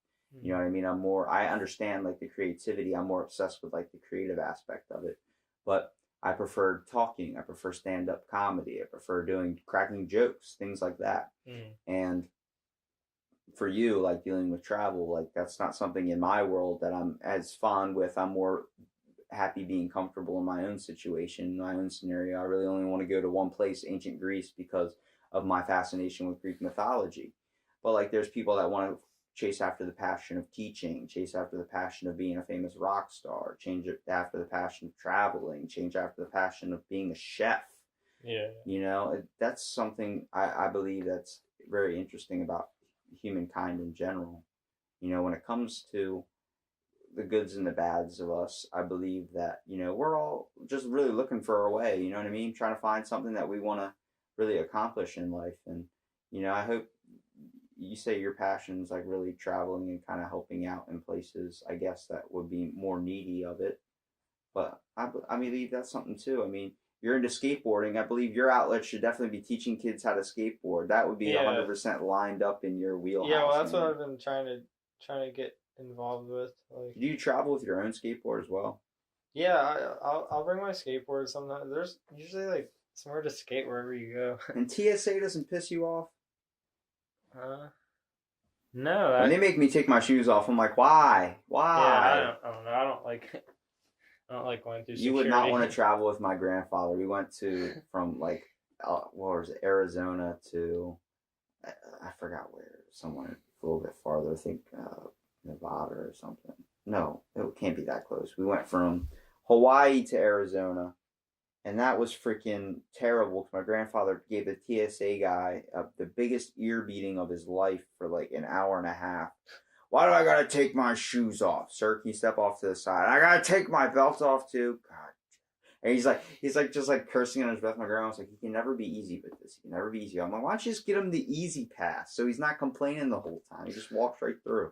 You know what I mean? I understand like the creativity. I'm more obsessed with like the creative aspect of it, but I prefer talking. I prefer stand-up comedy. I prefer cracking jokes, things like that. And for you, like dealing with travel, like that's not something in my world that I'm as fond with. I'm more happy being comfortable in my own situation, my own scenario. I really only want to go to one place, ancient Greece, because of my fascination with Greek mythology. But like there's people that want to chase after the passion of teaching, chase after the passion of being a famous rock star, change it after the passion of traveling, change after the passion of being a chef. Yeah. That's something I believe that's very interesting about humankind in general. When it comes to the goods and the bads of us, I believe that, we're all just really looking for our way, you know what I mean? Trying to find something that we want to really accomplish in life. And, I hope you say your passion's like really traveling and kind of helping out in places, I guess, that would be more needy of it. But I believe that's something too. I mean, you're into skateboarding. I believe your outlet should definitely be teaching kids how to skateboard. That would be 100% lined up in your wheelhouse. Yeah, well, that's what I've been trying to get involved with. Like, do you travel with your own skateboard as well? Yeah, I'll bring my skateboard sometimes. There's usually like somewhere to skate wherever you go. And TSA doesn't piss you off? No. When they make me take my shoes off, I'm like, why? Yeah, I don't know. I don't like going through security. You would not want to travel with my grandfather. We went from like, what was it, Arizona to, I forgot where, somewhere a little bit farther, I think Nevada or something. No, it can't be that close. We went from Hawaii to Arizona, and that was freaking terrible because my grandfather gave the TSA guy the biggest ear beating of his life for like an hour and a half. Why do I gotta take my shoes off? Sir, can you step off to the side? I gotta take my belt off too. God. And he's like just like cursing on his breath. My grandma was like, he can never be easy with this. He can never be easy. I'm like, why don't you just get him the easy pass so he's not complaining the whole time? He just walks right through.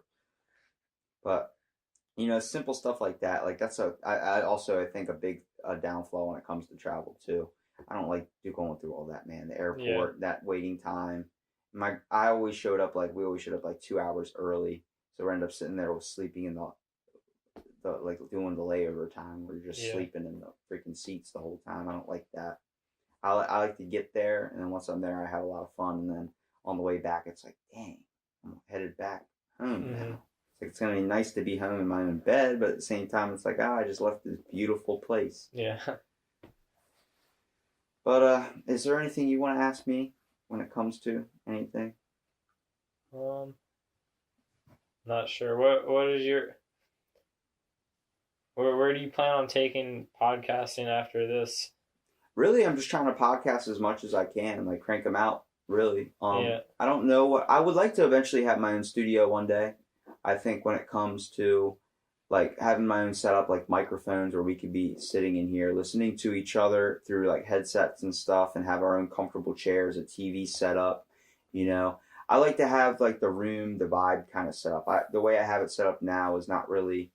But simple stuff like that. Like that's I also think a big downfall when it comes to travel too. I don't like going through all that, man. The airport, that waiting time. We always showed up like 2 hours early. So we ended up sitting there sleeping in the like doing the layover time. We're just sleeping in the freaking seats the whole time. I don't like that. I like to get there, and then once I'm there, I have a lot of fun. And then on the way back, it's like, dang, I'm headed back home now. It's gonna be nice to be home in my own bed, but at the same time, it's like, I just left this beautiful place. Yeah. But is there anything you want to ask me when it comes to anything? Not sure. What is your where do you plan on taking podcasting after this? Really, I'm just trying to podcast as much as I can, like crank them out. Really, I don't know I would like to eventually have my own studio one day. I think when it comes to like having my own setup, like microphones, where we could be sitting in here listening to each other through like headsets and stuff, and have our own comfortable chairs, a TV set up. I like to have like the room, the vibe kind of set up. The way I have it set up now is not really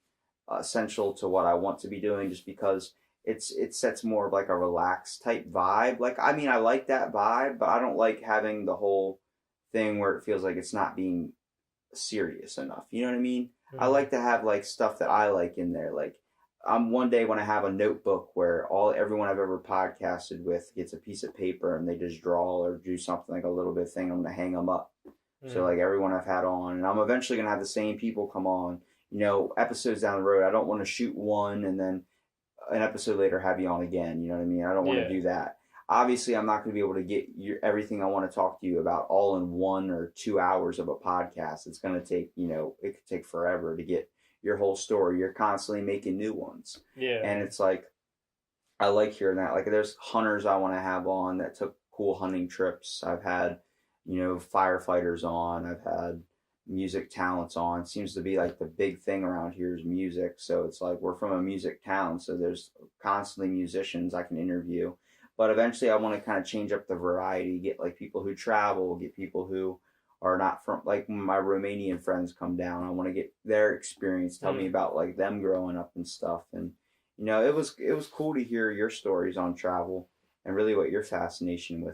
essential to what I want to be doing, just because it sets more of like a relaxed type vibe. Like, I mean, I like that vibe, but I don't like having the whole thing where it feels like it's not being serious enough. You know what I mean? I like to have like stuff that I like in there. Like I'm one day when I have a notebook where everyone I've ever podcasted with gets a piece of paper and they just draw or do something like a little bit thing. I'm gonna hang them up. So like everyone I've had on, and I'm eventually gonna have the same people come on. Episodes down the road. I don't want to shoot one and then an episode later have you on again. You know what I mean? I don't want to do that. Obviously, I'm not going to be able to get everything I want to talk to you about all in 1 or 2 hours of a podcast. It's going to take, it could take forever to get your whole story. You're constantly making new ones. Yeah. And it's like, I like hearing that. Like, there's hunters I want to have on that took cool hunting trips. I've had, firefighters on. I've had music talents on. It seems to be like the big thing around here is music. So it's like we're from a music town. So there's constantly musicians I can interview. But eventually I want to kind of change up the variety, get like people who travel, get people who are not from, like when my Romanian friends come down, I want to get their experience, tell me about like them growing up and stuff. And, it was cool to hear your stories on travel and really what your fascination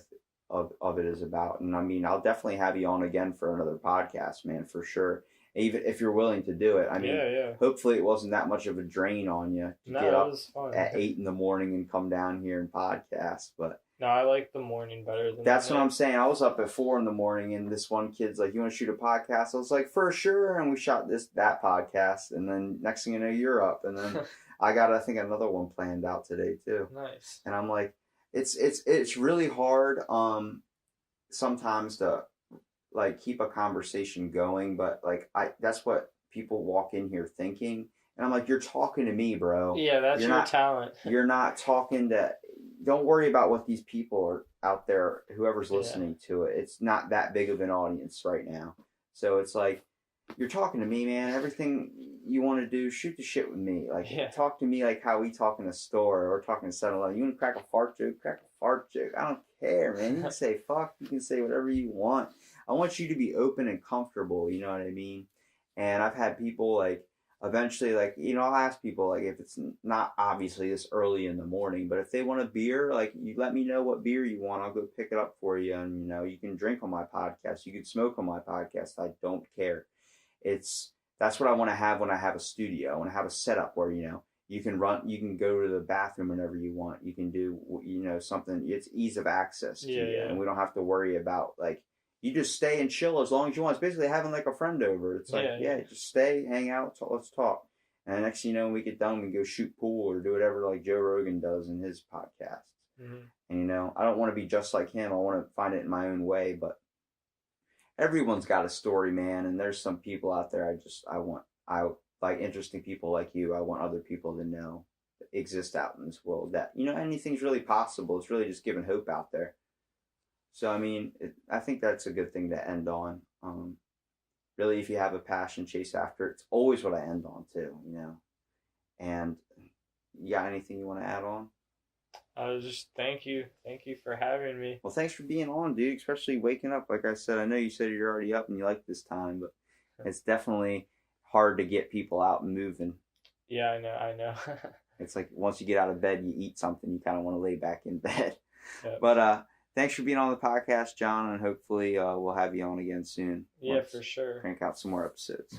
of it is about. And I mean, I'll definitely have you on again for another podcast, man, for sure. Even if you're willing to do it. I mean, hopefully it wasn't that much of a drain on you to get up at 8 a.m. and come down here and podcast. But no, I like the morning better than that's what I'm saying. I was up at 4 a.m. and this one kid's like, "You want to shoot a podcast?" I was like, "For sure." And we shot that podcast, and then next thing you know, you're up, and then I got I think another one planned out today too. Nice. And I'm like, it's really hard sometimes to like keep a conversation going, but like that's what people walk in here thinking, and I'm like, you're talking to me, bro. Yeah, that's your talent. You're not talking to. Don't worry about what these people are out there. Whoever's listening to it, it's not that big of an audience right now. So it's like, you're talking to me, man. Everything you want to do, shoot the shit with me. Like, talk to me like how we talk in a store or talking to 7-Eleven. You want to crack a fart joke? Crack a fart joke. I don't care, man. You can say fuck. You can say whatever you want. I want you to be open and comfortable. You know what I mean? And I've had people like, eventually, like, I'll ask people, like, if it's not obviously this early in the morning, but if they want a beer, like, you let me know what beer you want. I'll go pick it up for you. And, you can drink on my podcast. You can smoke on my podcast. I don't care. That's what I want to have when I have a studio. I want to have a setup where, you can go to the bathroom whenever you want. You can do, something. It's ease of access to you. And we don't have to worry about, like, you just stay and chill as long as you want. It's basically having like a friend over. It's like, just stay, hang out, let's talk. And next thing you know, when we get done, we go shoot pool or do whatever like Joe Rogan does in his podcast. Mm-hmm. And, I don't want to be just like him. I want to find it in my own way. But everyone's got a story, man. And there's some people out there I like interesting people like you. I want other people to know that exist out in this world that, anything's really possible. It's really just giving hope out there. So, I mean, I think that's a good thing to end on. Really, if you have a passion, chase after it. It's always what I end on, too, And you got anything you want to add on? Just thank you. Thank you for having me. Well, thanks for being on, dude, especially waking up. Like I said, I know you said you're already up and you like this time, but it's definitely hard to get people out and moving. Yeah, I know. It's like once you get out of bed, you eat something, you kind of want to lay back in bed. Yep. But, thanks for being on the podcast, John, and hopefully we'll have you on again soon. Yeah, for sure. Crank out some more episodes.